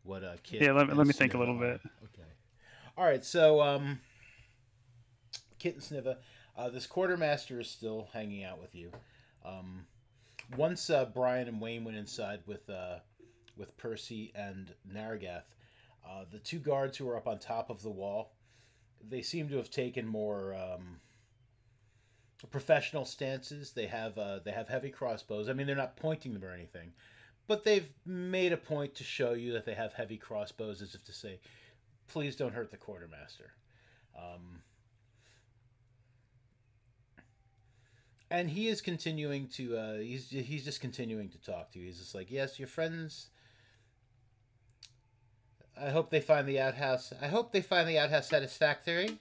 what Kit. Yeah, let me and think a little Sniva bit. are. Okay. All right. So Kit and Sniva, this quartermaster is still hanging out with you. Once Brian and Wayne went inside with Percy and Naragath, the two guards who were up on top of the wall, they seem to have taken more professional stances. They have heavy crossbows. I mean, they're not pointing them or anything, but they've made a point to show you that they have heavy crossbows, as if to say, "Please don't hurt the quartermaster." And he is continuing to. He's just continuing to talk to you. He's just like, "Yes, your friends. I hope they find the outhouse. I hope they find the outhouse satisfactory."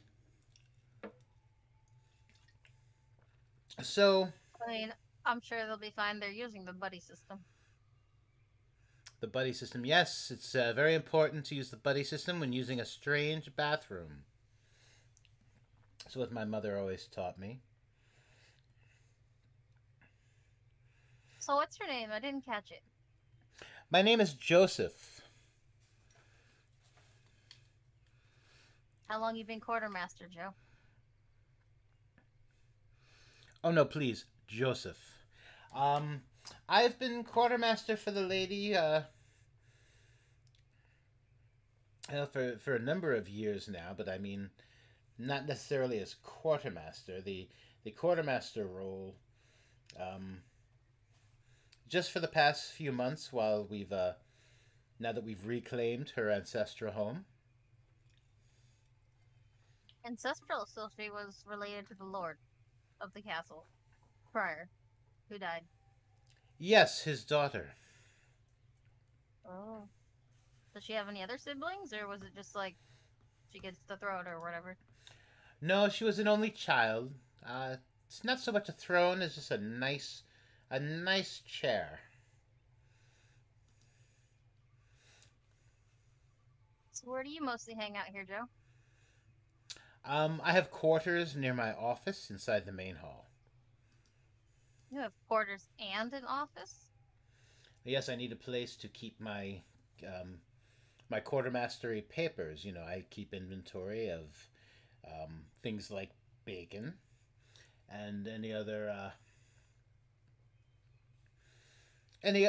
So, I mean, I'm sure they'll be fine. They're using the buddy system. the buddy system. Yes, it's very important to use the buddy system when using a strange bathroom. That's what my mother always taught me. So what's your name? I didn't catch it. My name is Joseph. How long you been quartermaster, Joe? Oh no, please, Joseph. I've been quartermaster for the lady for a number of years now, but I mean, not necessarily as quartermaster. The quartermaster role, just for the past few months, while we've now that we've reclaimed her ancestral home. Ancestral, so she was related to the lord of the castle prior, who died. Yes, his daughter. Oh. Does she have any other siblings, or was it just like she gets the throne or whatever? No, she was an only child. It's not so much a throne as just a nice chair. So where do you mostly hang out here, Joe? I have quarters near my office inside the main hall. You have quarters and an office? Yes, I need a place to keep my my quartermastery papers. You know, I keep inventory of things like bacon and any other any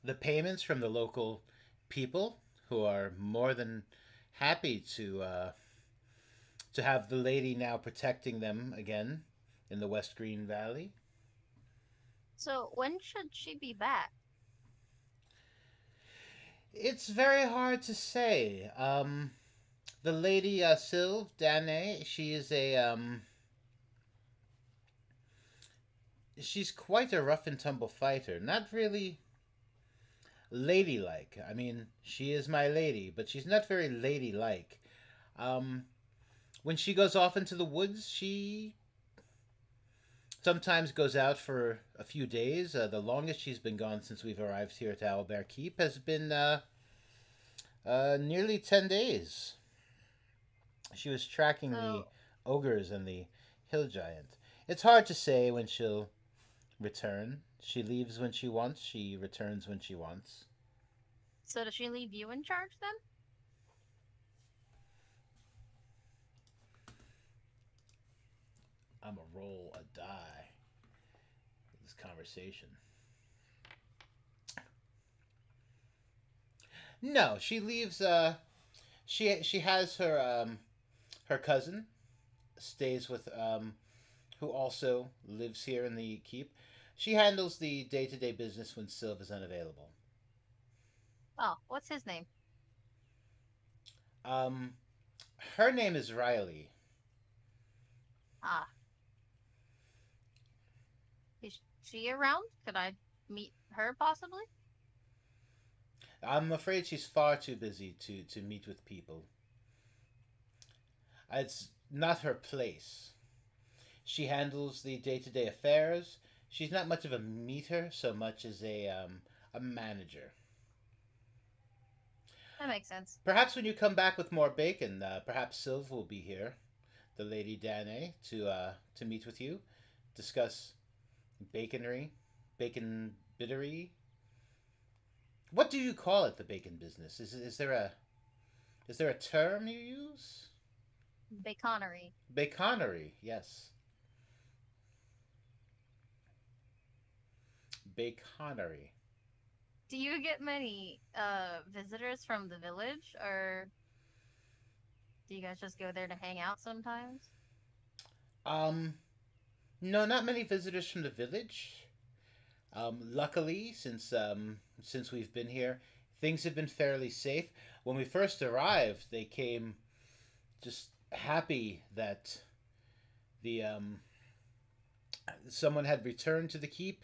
the payments from the local people who are more than happy to have the lady now protecting them again in the West Green Valley. So when should she be back? It's very hard to say. The lady Sylve Danae, she is a she's quite a rough and tumble fighter. Not really ladylike. I mean, she is my lady, but she's not very ladylike. Um, when she goes off into the woods, she sometimes goes out for a few days. The longest she's been gone since we've arrived here at Owlbear Keep has been nearly 10 days. She was tracking the So, ogres and the hill giant. It's hard to say when she'll return. She leaves when she wants, she returns when she wants. so does she leave you in charge then? I'm a roll a die. This conversation. No, she leaves. She has her cousin stays with who also lives here in the keep. She handles the day to day business when Sylve is unavailable. Oh, what's his name? Um, her name is Riley. Ah, is she around? Could I meet her possibly? I'm afraid she's far too busy to meet with people. It's not her place. She handles the day to day affairs. She's not much of a meter so much as a manager. That makes sense. Perhaps when you come back with more bacon, perhaps Sylve will be here, the Lady Danae, to meet with you, discuss baconery, bacon bittery. What do you call it? The bacon business is there a term you use? Baconery. Baconery, yes. Baconery. Do you get many visitors from the village, or do you guys just go there to hang out sometimes? Um, no, not many visitors from the village. Luckily, since we've been here, things have been fairly safe. When we first arrived, they came just happy that the someone had returned to the keep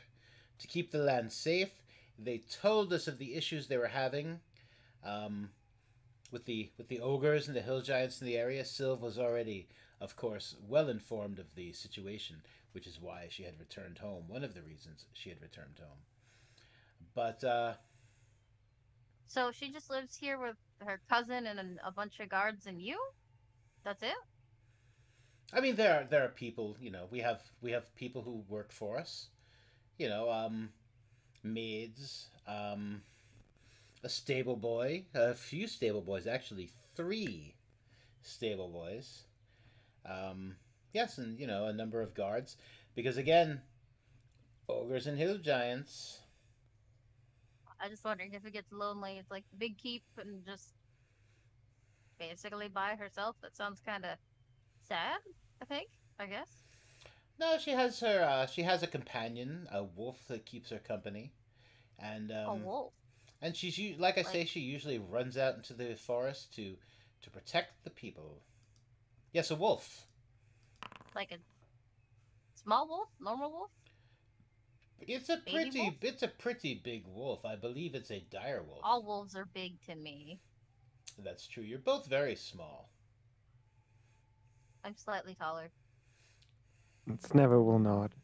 to keep the land safe. They told us of the issues they were having um, with the ogres and the hill giants in the area. Sylve was already, of course, well informed of the situation, which is why she had returned home. One of the reasons she had returned home. But So she just lives here with her cousin and a bunch of guards and you? That's it? I mean, there are people. You know, we have people who work for us. You know, maids, a stable boy, a few stable boys, actually three stable boys. Yes, and you know a number of guards, because again, ogres and hill giants. I just wondering if it gets lonely. It's like big keep and just basically by herself. That sounds kind of sad, I think, I guess. No, she has a companion, a wolf that keeps her company, and A wolf. like I Like say, she usually runs out into the forest to protect the people. Yes, a wolf. like a small wolf? Normal wolf? Baby wolf? It's a pretty big wolf. I believe it's a dire wolf. All wolves are big to me. That's true. You're both very small. I'm slightly taller. It's never will nod.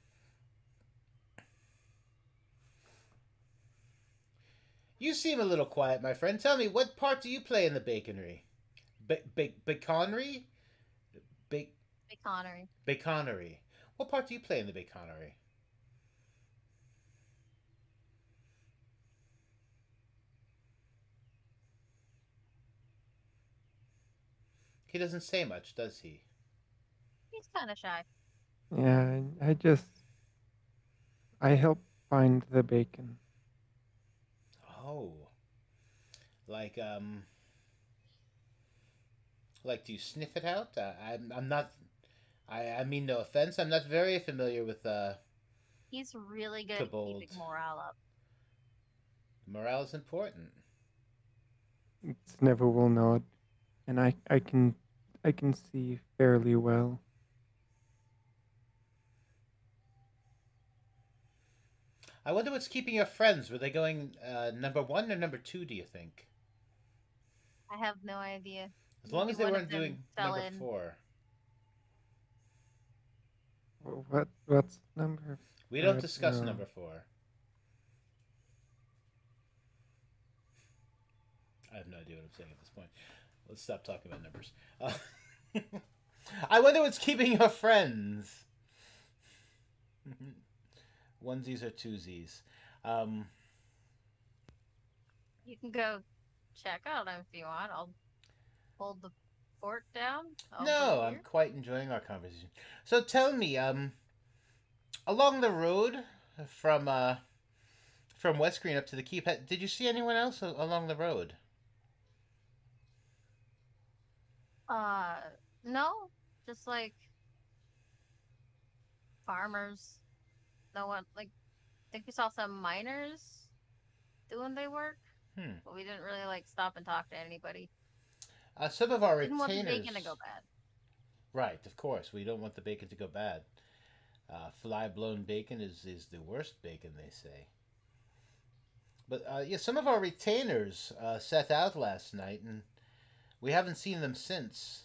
You seem a little quiet, my friend. Tell me, what part do you play in the baconery? Baconery? Ba- Baconery. Baconery. What part do you play in the baconery? He doesn't say much, does he? He's kind of shy. Yeah, I help find the bacon. Oh, like like do you sniff it out? I'm not. I mean no offense. I'm not very familiar with He's really good at kobold. keeping morale up. Morale is important. Snever will nod, and I can see fairly well. I wonder what's keeping your friends. Were they going number 1 or number 2? Do you think? I have no idea. As long Maybe as they one of weren't them doing fell number in. 4. What's number? We don't discuss no. number 4. I have no idea what I'm saying at this point. Let's stop talking about numbers. I wonder what's keeping your friends. Onesies or twosies. You can go check out him if you want. I'll hold the fort down. No, I'm quite enjoying our conversation. So tell me, along the road from West Green up to the keep, did you see anyone else along the road? No, just like farmers. No one like. I think we saw some miners doing their work, but we didn't really like stop and talk to anybody. Some of our Didn't want the retainers. bacon to go bad. Right, of course. We don't want the bacon to go bad. Fly-blown bacon is the worst bacon, they say. But yeah, some of our retainers set out last night, and we haven't seen them since.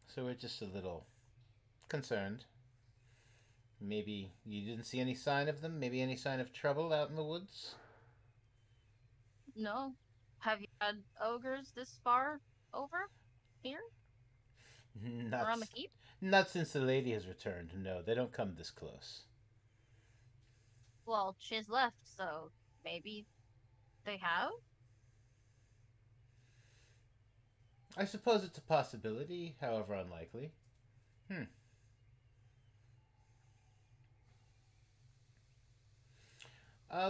So we're just a little concerned. Maybe you didn't see any sign of them? Maybe any sign of trouble out in the woods? No. Have you had ogres this far over here? Not, Or on the keep? not since the lady has returned. No, they don't come this close. Well, she's left, so maybe they have? I suppose it's a possibility, however unlikely.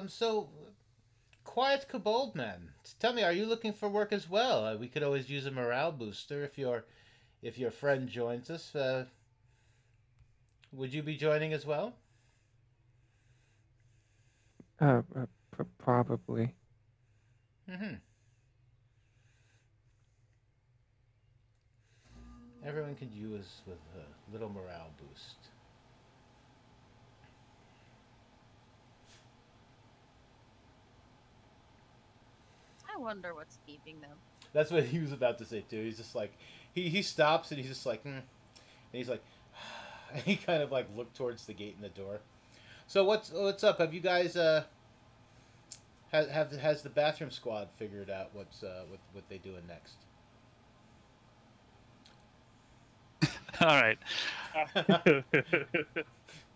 So, quiet kobold man. Tell me, are you looking for work as well? We could always use a morale booster if your friend joins us. Would you be joining as well? Probably. Everyone could use with a little morale boost. I wonder what's keeping them. That's what he was about to say too. He's just like he stops and he's just like, and he's like, and he kind of like looked towards the gate and the door. So what's up? Have you guys has the bathroom squad figured out what they doing next? All right.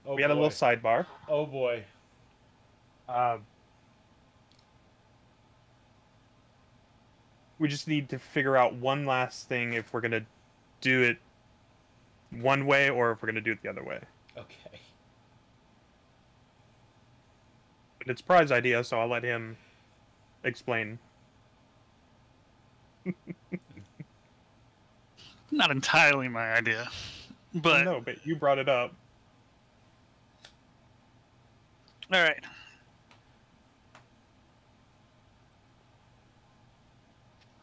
Oh, We had a little boy. sidebar. Oh boy. We just need to figure out one last thing if we're gonna do it one way or if we're gonna do it the other way. Okay. But it's Pride's idea, so I'll let him explain. Not entirely my idea, but No, but you brought it up. all right.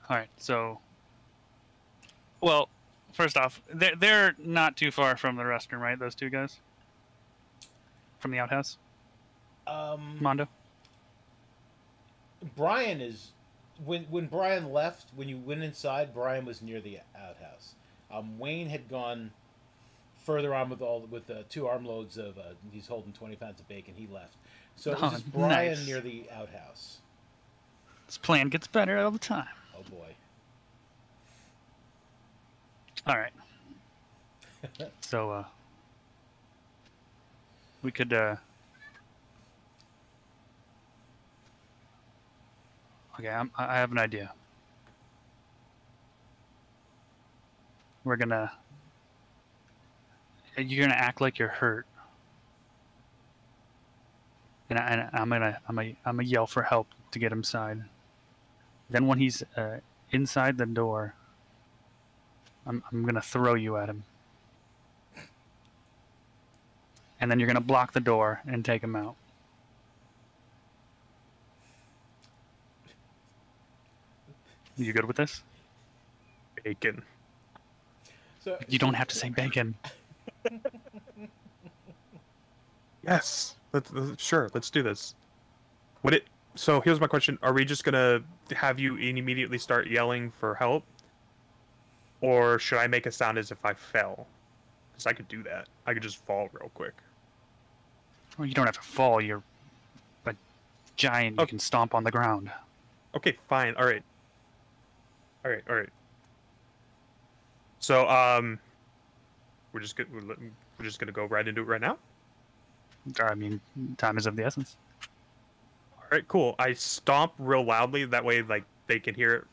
All right. So, well, first off, they're not too far from the restroom, right? Those two guys from the outhouse, Mondo. Brian is when Brian left. When you went inside, Brian was near the outhouse. Wayne had gone further on with 2 armloads of he's holding 20 pounds of bacon. He left, so it was just Brian nice. near the outhouse. This plan gets better all the time. Oh boy. All right. So we could okay, I have an idea. You're gonna act like you're hurt, and I'm gonna yell for help to get him inside. Then when he's inside the door, I'm gonna throw you at him, and then you're gonna block the door and take him out. You good with this? Bacon. So You don't have to say bacon. Yes. Sure. Let's do this. So here's my question: are we just gonna have you immediately start yelling for help, or should I make a sound as if I fell? Because I could do that. I could just fall real quick. Well, you don't have to fall. You're a giant. You can stomp on the ground. Okay, fine. All right. So we're just gonna go right into it right now. I mean, time is of the essence. All right, cool. I stomp real loudly. That way, like they can hear it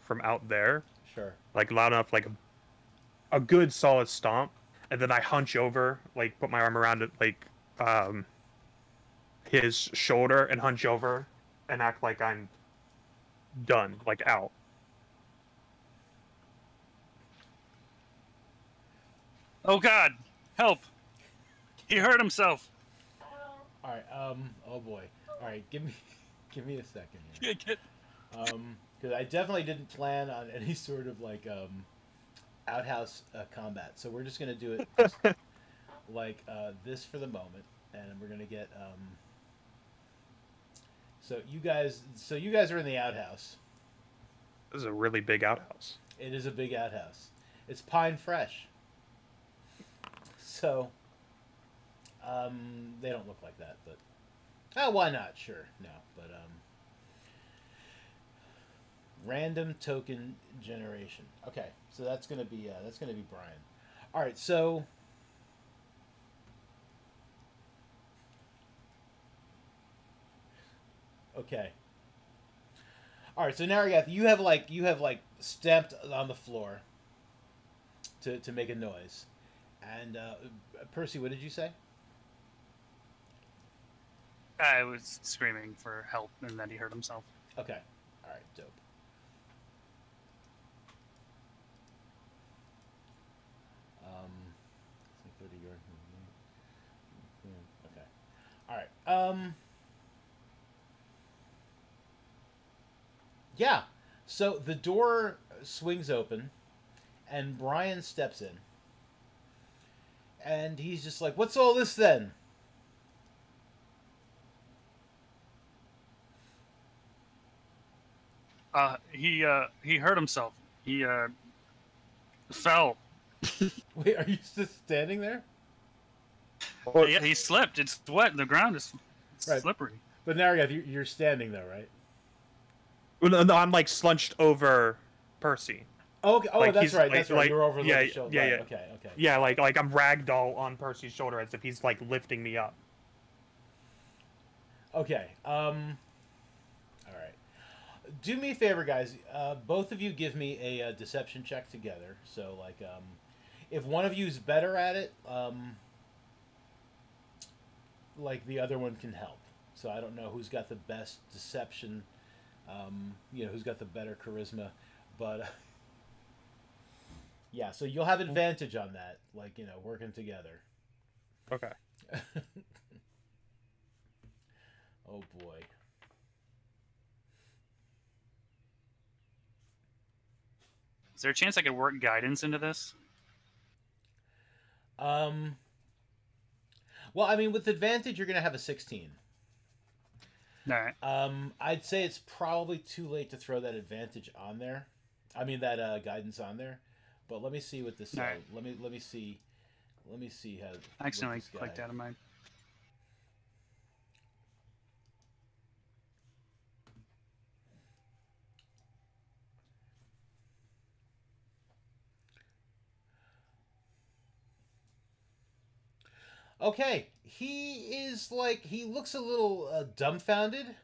from out there. Sure. Like loud enough, like a good solid stomp, and then I hunch over, like put my arm around it, like his shoulder, and hunch over, and act like I'm done, like out. Oh God! Help! He hurt himself. All right. Oh boy. All right. Give me a second here. Because I definitely didn't plan on any sort of like outhouse combat. So we're just gonna do it just like this for the moment, and we're gonna get. So you guys are in the outhouse. This is a really big outhouse. It is a big outhouse. It's pine fresh. So, they don't look like that, but why not? Sure, no, but random token generation. Okay, so that's gonna be Brian. All right, so okay. All right, so now you have like stamped on the floor to make a noise. And Percy, what did you say? I was screaming for help, and then he hurt himself. Okay. All right. Dope. Okay. All right. Yeah. So the door swings open, and Brian steps in. And he's just like, "What's all this then?" He hurt himself. He fell. Wait, are you just standing there? Yeah, he slipped. It's wet. The ground is Right. slippery. But Narigath, you're standing though, right? Well, no, I'm like slunched over Percy. Oh, okay. Oh, Like, that's he's, right. like- That's right. like- You're over yeah, the shoulder. yeah, Right, yeah. Okay. Okay. Yeah, like I'm ragdoll on Percy's shoulder as if he's like lifting me up. Okay. All right. Do me a favor, guys. Both of you give me a deception check together. So, like, if one of you is better at it, like the other one can help. So I don't know who's got the best deception. Who's got the better charisma, but yeah. So you'll have advantage on that. Like, working together. Okay. Oh boy. Is there a chance I could work guidance into this? Well, I mean, with advantage, you're gonna have a 16. All right. I'd say it's probably too late to throw that advantage on there. I mean that guidance on there. But let me see what this. All right. Let me see. Let me see how. I accidentally what this clicked guy- out of my. Okay, he looks a little dumbfounded,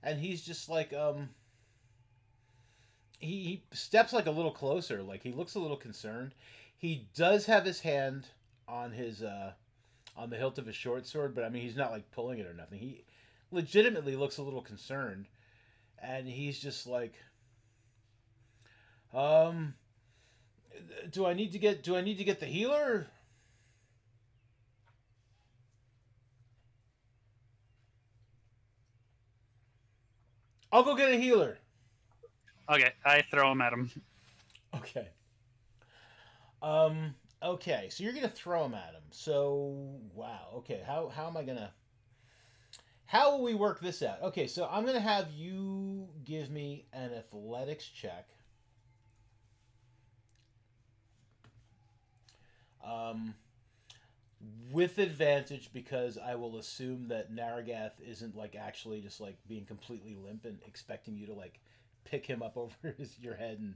and he's just like he steps like a little closer, like he looks a little concerned. He does have his hand on his on the hilt of his short sword, but I mean he's not like pulling it or nothing. He legitimately looks a little concerned, and he's just like, do I need to get the healer? I'll go get a healer. Okay, I throw him at him. Okay. Okay, so you're gonna throw him at him. So wow. Okay, how am I gonna? How will we work this out? Okay, so I'm gonna have you give me an athletics check. With advantage because I will assume that Naragath isn't like actually just like being completely limp and expecting you to like pick him up over your head and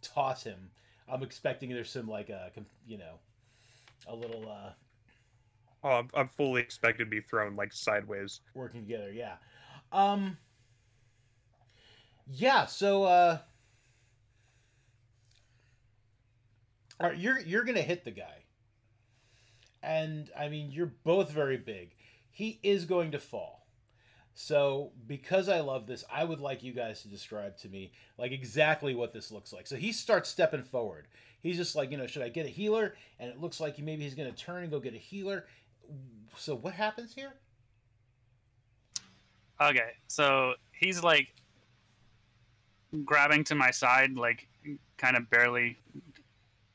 toss him. I'm expecting there's some like a little Oh, I'm fully expected to be thrown like sideways. working together. Yeah. Yeah. So all right, you're gonna hit the guy. And I mean, you're both very big. He is going to fall. So, because I love this, I would like you guys to describe to me like exactly what this looks like. So he starts stepping forward. He's just like, should I get a healer? And it looks like maybe he's going to turn and go get a healer. So what happens here? Okay, so he's like grabbing to my side, like kind of barely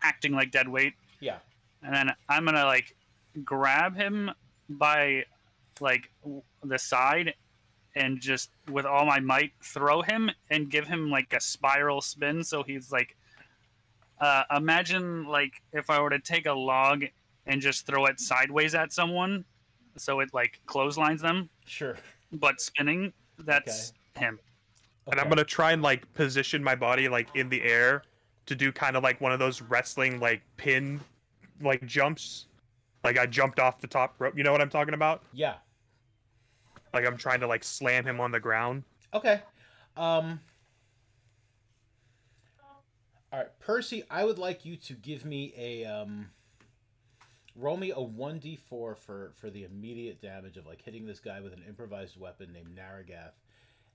acting like dead weight. Yeah. And then I'm gonna like grab him by like the side and just with all my might throw him and give him like a spiral spin. So he's like, imagine like if I were to take a log and just throw it sideways at someone, so it like clotheslines them. Sure. But spinning, that's him. And I'm gonna try and like position my body like in the air to do kind of like one of those wrestling like pin like jumps. Like I jumped off the top rope. You know what I'm talking about? Yeah. Like I'm trying to like slam him on the ground. Okay. All right, Percy, I would like you to give me a roll me a 1d4 for the immediate damage of like hitting this guy with an improvised weapon named Naragath.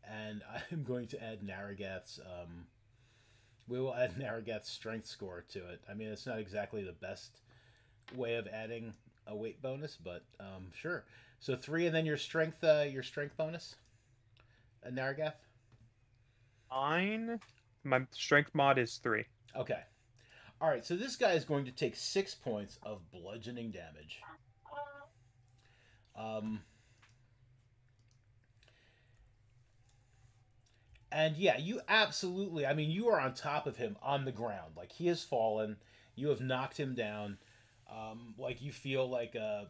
And I'm going to add Naragath's we will add Naragath's strength score to it. I mean, it's not exactly the best way of adding a weight bonus, but sure. So 3 and then your strength bonus. Naragath? Mine, my strength mod is 3. Okay. All right, so this guy is going to take 6 points of bludgeoning damage. And yeah, you absolutely, I mean, you are on top of him on the ground. Like, he has fallen. You have knocked him down. Like, you feel a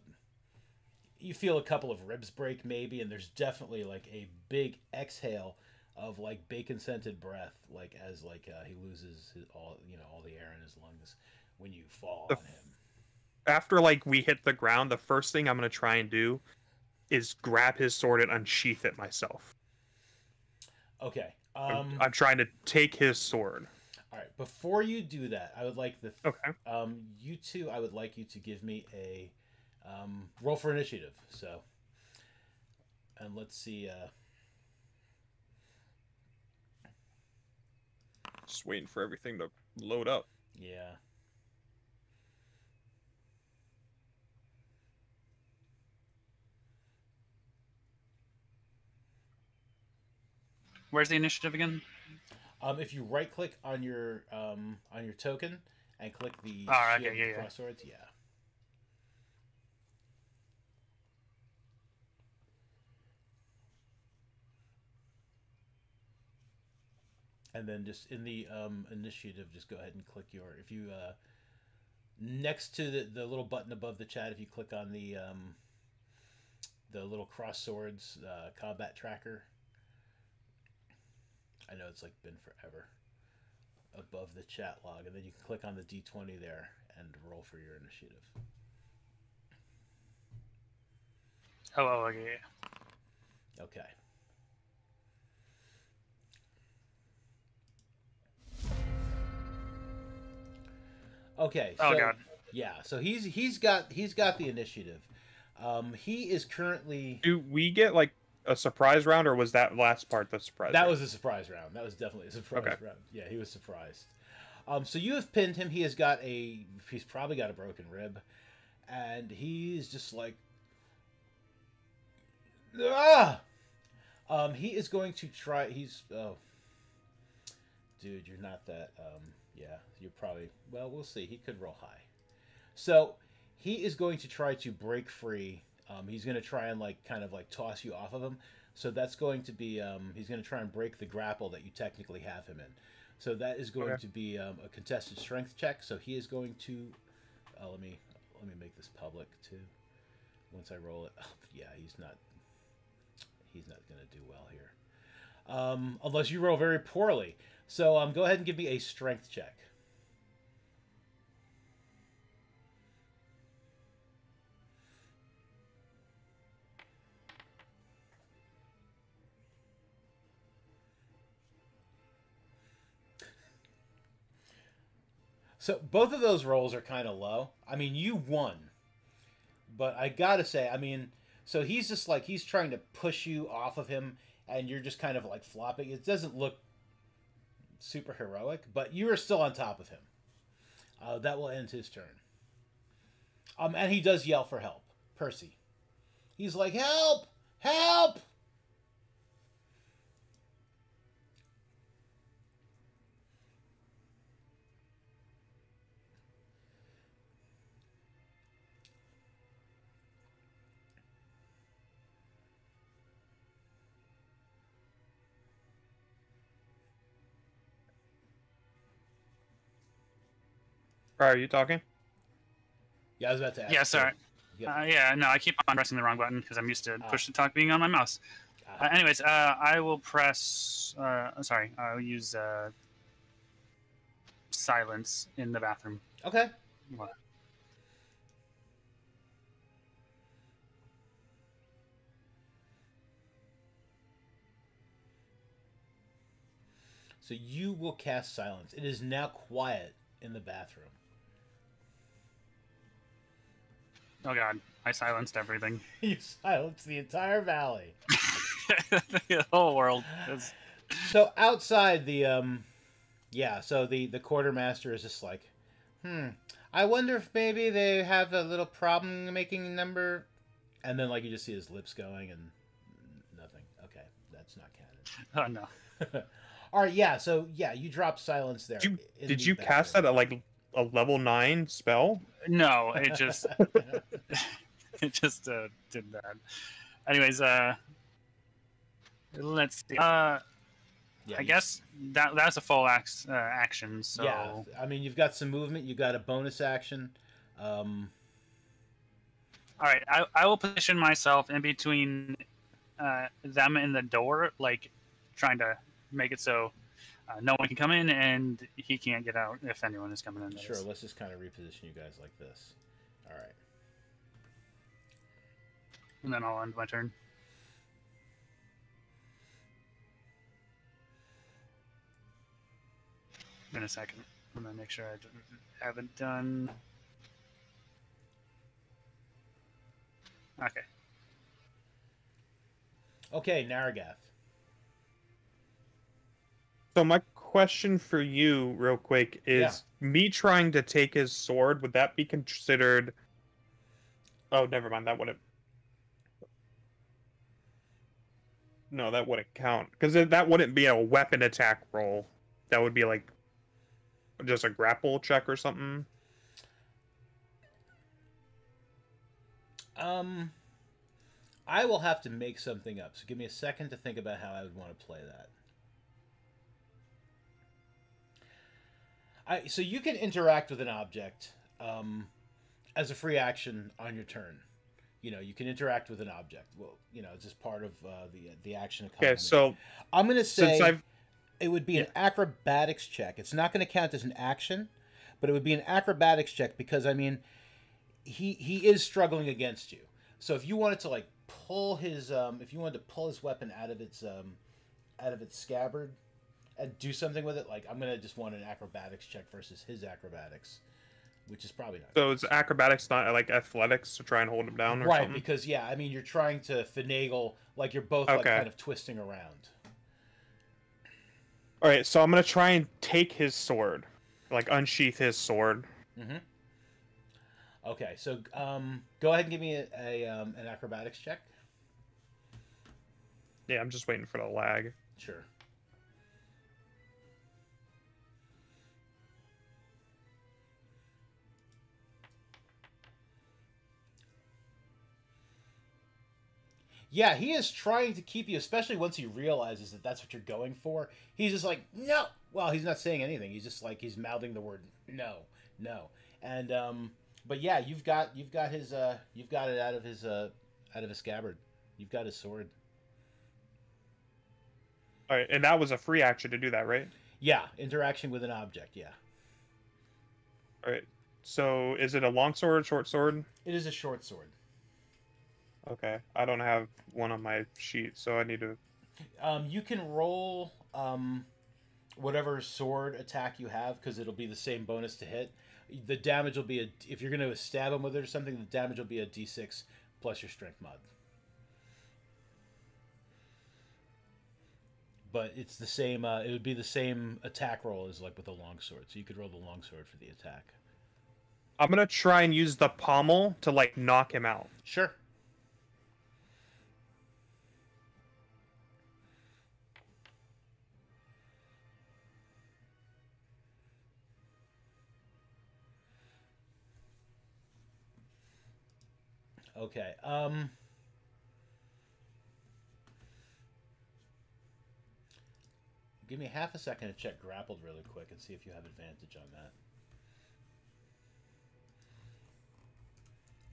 couple of ribs break maybe, and there's definitely like a big exhale of like bacon scented breath, like as like he loses all the air in his lungs when you fall on him. After like we hit the ground, the first thing I'm gonna try and do is grab his sword and unsheath it myself. Okay. I'm trying to take his sword. All right. Before you do that, I would like Okay. you two. I would like you to give me a roll for initiative. So, and let's see. Just waiting for everything to load up. Yeah. Where's the initiative again? If you right click on your token and click the okay, shield yeah. crosswords, yeah. And then just in the initiative, just go ahead and click if you next to the little button above the chat, if you click on the little cross swords combat tracker. I know it's like been forever. Above the chat log, and then you can click on the D20 there and roll for your initiative. Oh, okay. Okay. Okay. Oh So, god. yeah. So he's got the initiative. He is currently. Do we get like a surprise round, or was that last part the surprise That round? was a surprise round. That was definitely a surprise Okay. round. Yeah, he was surprised. So you have pinned him. He has got a. He's probably got a broken rib, and he's just like. Ah! He is going to try. He's. Oh. Dude, you're not that. Yeah, you're probably. Well, we'll see. He could roll high. So he is going to try to break free. He's going to try and like kind of like toss you off of him. So that's going to be. He's going to try and break the grapple that you technically have him in. So that is going to be a contested strength check. So he is going to. Let me make this public too. Once I roll it, yeah, he's not. He's not going to do well here, unless you roll very poorly. So go ahead and give me a strength check. So both of those rolls are kind of low. I mean, you won, but I gotta say, I mean, so he's just like he's trying to push you off of him, and you're just kind of like flopping. It doesn't look super heroic, but you are still on top of him. That will end his turn. And he does yell for help, Percy. He's like, "Help! Help!" Are you talking? Yeah, I was about to ask. Yeah, sorry. Yep. Yeah, no, I keep on pressing the wrong button because I'm used to push to talk being on my mouse. Ah. Anyways, I will press. Sorry, I'll use silence in the bathroom. Okay. What? So you will cast silence. It is now quiet in the bathroom. Oh god, I silenced everything. You silence the entire valley. The whole world is. So outside the so the quartermaster is just like, I wonder if maybe they have a little problem making a number, and then like you just see his lips going and nothing. Okay, that's not canon. Oh no. All right, yeah. So yeah, you drop silence there. Did you cast that at like a level 9 spell? No, it just it just did that. Anyways, let's see. Yeah, I guess that's a full action. So yeah. I mean, you've got some movement. You got a bonus action. all right, I will position myself in between them and the door, like trying to make it so no one can come in and he can't get out if anyone is coming in. that Sure. is. Let's just kind of reposition you guys like this. All right. And then I'll end my turn. In a second. I'm gonna make sure I haven't done. Okay. Okay, Naragath. So my question for you, real quick, is me trying to take his sword. Would that be considered? Oh, never mind. That wouldn't. No, that wouldn't count because that wouldn't be a weapon attack roll. That would be like just a grapple check or something. I will have to make something up. So give me a second to think about how I would want to play that. So you can interact with an object as a free action on your turn. You know, you can interact with an object. Well, you know, it's just part of the action economy. Okay, so I'm going to say since it would be an acrobatics check. It's not going to count as an action, but it would be an acrobatics check because I mean, he is struggling against you. So if you wanted to like pull his weapon out of its scabbard and do something with it, like I'm gonna just want an acrobatics check versus his acrobatics. which is probably not. So it's acrobatics, not like athletics, to try and hold him down, or Right, something? because yeah, I mean you're trying to finagle, like you're both like Okay. kind of twisting around. All right, so I'm gonna try and take his sword, like unsheath his sword. Mm-hmm. Okay, so go ahead and give me an acrobatics check. Yeah, I'm just waiting for the lag. Sure. Yeah, he is trying to keep you, especially once he realizes that that's what you're going for. He's just like, no. Well, he's not saying anything. He's just like he's mouthing the word no, no. And but yeah, you've got his you've got it out of his scabbard. You've got his sword. All right, and that was a free action to do that, right? Yeah, interaction with an object. Yeah, All right. So is it a long sword, short sword? it is a short sword. Okay, I don't have one on my sheet, so I need to. You can roll whatever sword attack you have because it'll be the same bonus to hit. The damage will be if you're going to stab him with it or something. The damage will be a d6 plus your strength mod. But it's the same. It would be the same attack roll as like with a longsword. So you could roll the longsword for the attack. I'm gonna try and use the pommel to like knock him out. Sure. Okay. Give me half a second to check grappled really quick and see if you have advantage on that.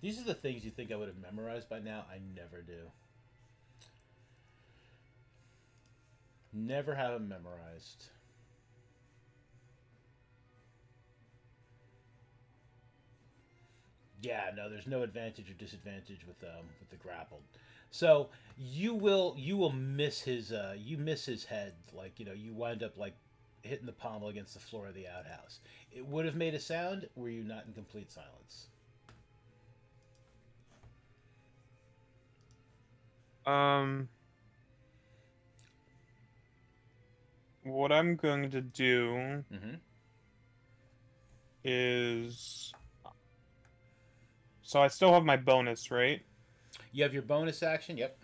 These are the things you think I would have memorized by now. I never do. Never have them memorized. Yeah, no, there's no advantage or disadvantage with the grappled. So you will miss his head, like you wind up like hitting the pommel against the floor of the outhouse. It would have made a sound were you not in complete silence. What I'm going to do Mm-hmm. is, so I still have my bonus, right? You have your bonus action. Yep.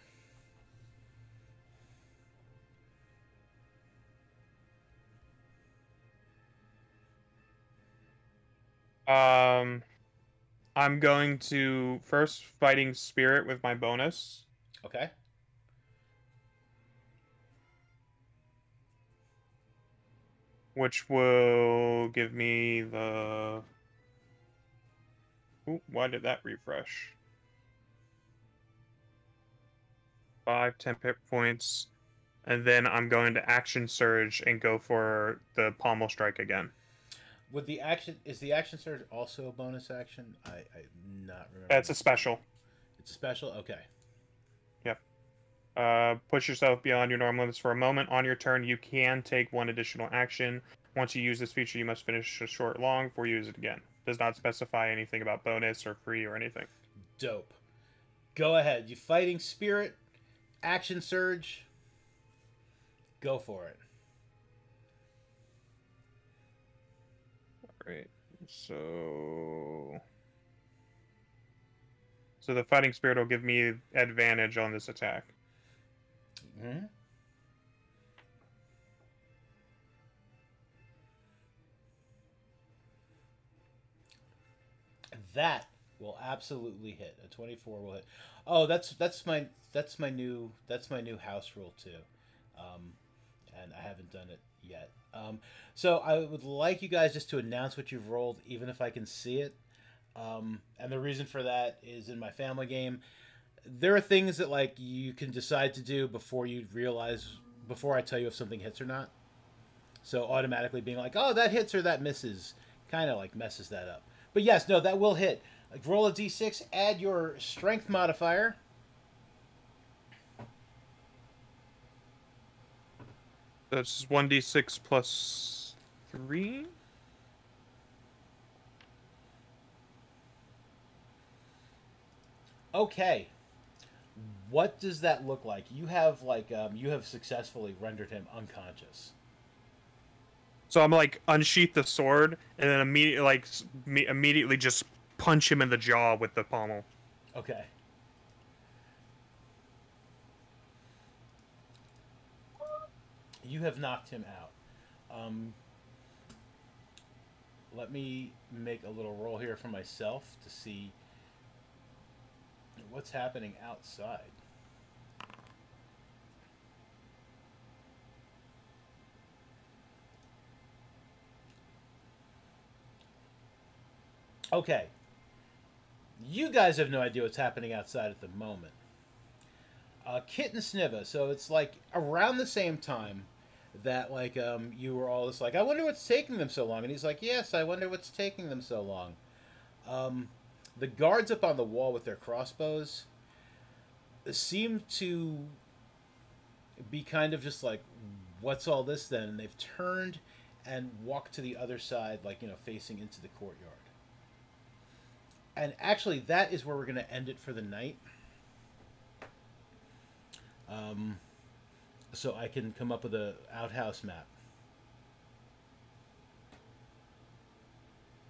I'm going to first fighting spirit with my bonus. Okay. Which will give me the... Ooh, why did that refresh? 5, 10 hit points. And then I'm going to action surge and go for the pommel strike again. With the action, is the action surge also a bonus action? I'm not remember. That's a special. It's a special? Okay. Yep. Push yourself beyond your normal limits for a moment. On your turn, you can take one additional action. Once you use this feature, you must finish a short long before you use it again. Does not specify anything about bonus or free or anything. Dope. Go ahead. You fighting spirit, action surge. Go for it. Alright. So the fighting spirit will give me advantage on this attack. Mm-hmm. That will absolutely hit. A 24 will hit. Oh, that's my new house rule too, and I haven't done it yet. So I would like you guys just to announce what you've rolled, even if I can see it. And the reason for that is in my family game, there are things that like you can decide to do before I tell you if something hits or not. So automatically being like, oh, that hits or that misses, kind of like messes that up. But yes, no, that will hit. Like roll a d6, add your strength modifier. That's 1d6 plus 3? Okay. What does that look like? You have you have successfully rendered him unconscious. So I'm like unsheath the sword and then immediately just punch him in the jaw with the pommel. Okay. You have knocked him out. Let me make a little roll here for myself to see what's happening outside. Okay. You guys have no idea what's happening outside at the moment. Kit and Sniva, so it's like around the same time that you were all just like, I wonder what's taking them so long, and he's like, yes, I wonder what's taking them so long. The guards up on the wall with their crossbows seem to be kind of just like, what's all this then? And they've turned and walked to the other side, facing into the courtyard. And actually, that is where we're going to end it for the night. So I can come up with a outhouse map.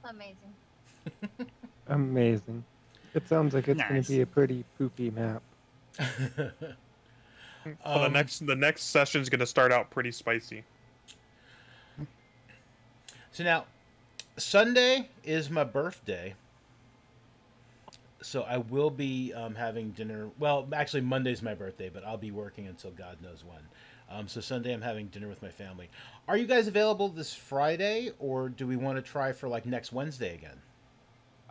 Amazing. Amazing. It sounds like it's going Nice. to be a pretty poopy map. Well, the next session's gonna start out pretty spicy. So now, Sunday is my birthday. So I will be having dinner. Well, actually, Monday's my birthday, but I'll be working until God knows when. So Sunday, I'm having dinner with my family. Are you guys available this Friday, or do we want to try for next Wednesday again?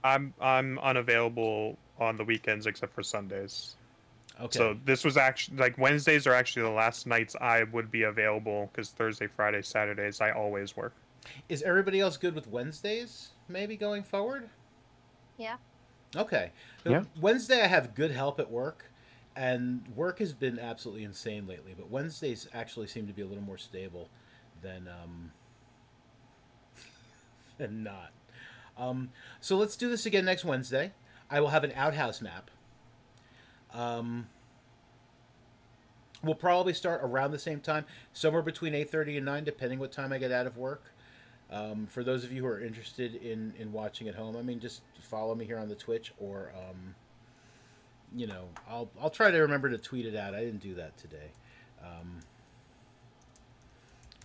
I'm unavailable on the weekends except for Sundays. Okay. So this was actually Wednesdays are actually the last nights I would be available because Thursday, Friday, Saturdays I always work. Is everybody else good with Wednesdays? Maybe going forward. Yeah. Okay. Yeah. Wednesday I have good help at work, and work has been absolutely insane lately. But Wednesdays actually seem to be a little more stable than than not. So let's do this again next Wednesday. I will have an outhouse map. We'll probably start around the same time, somewhere between 8:30 and 9, depending what time I get out of work. For those of you who are interested in watching at home, I mean, just follow me here on the Twitch, or I'll try to remember to tweet it out. I didn't do that today,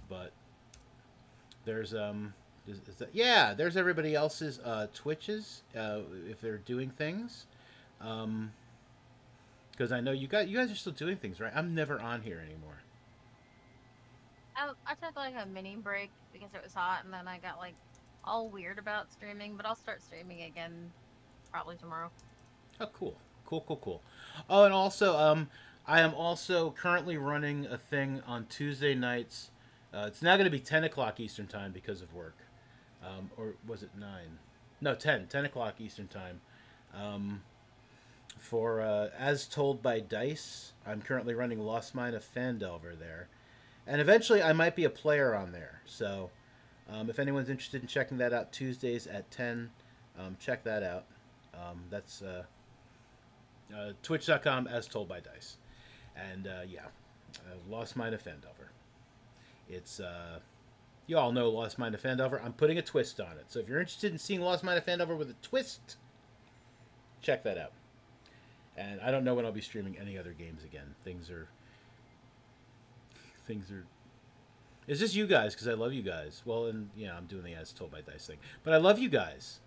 but there's there's everybody else's Twitches if they're doing things. Because I know you guys are still doing things, right? I'm never on here anymore. I took a mini break because it was hot, and then I got all weird about streaming. But I'll start streaming again probably tomorrow. Oh, cool. Oh, and also, I am also currently running a thing on Tuesday nights. It's now going to be 10 o'clock Eastern time because of work. Or was it 9? No, 10 o'clock Eastern time. For As Told by Dice. I'm currently running Lost Mine of Phandelver there. And eventually I might be a player on there. So if anyone's interested in checking that out, Tuesdays at 10, check that out. That's twitch.com As Told by Dice. And Lost Mine of Phandelver. It's, you all know Lost Mine of Phandelver. I'm putting a twist on it. So if you're interested in seeing Lost Mine of Phandelver with a twist, check that out. And I don't know when I'll be streaming any other games again. Things are. It's just you guys, because I love you guys. Well, and I'm doing the As Told by Dice thing, but I love you guys.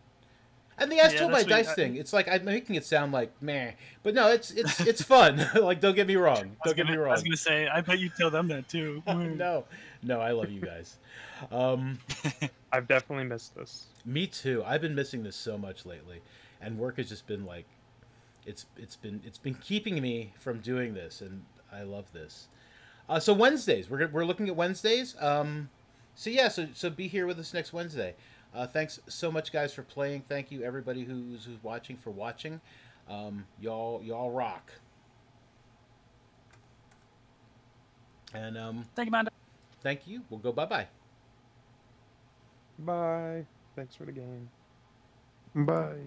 And the As Told by Dice thing, it's like I'm making it sound like meh, but no, it's fun. Don't get me wrong. Don't get me wrong. I was gonna say, I bet you tell them that too. No, I love you guys. I've definitely missed this. Me too. I've been missing this so much lately, and work has just been it's been keeping me from doing this, and I love this. So Wednesdays, we're looking at Wednesdays. So be here with us next Wednesday. Thanks so much, guys, for playing. Thank you, everybody who's watching, for watching. Y'all rock. And Thank you, Amanda. thank you. We'll go bye. Bye. Thanks for the game. Bye.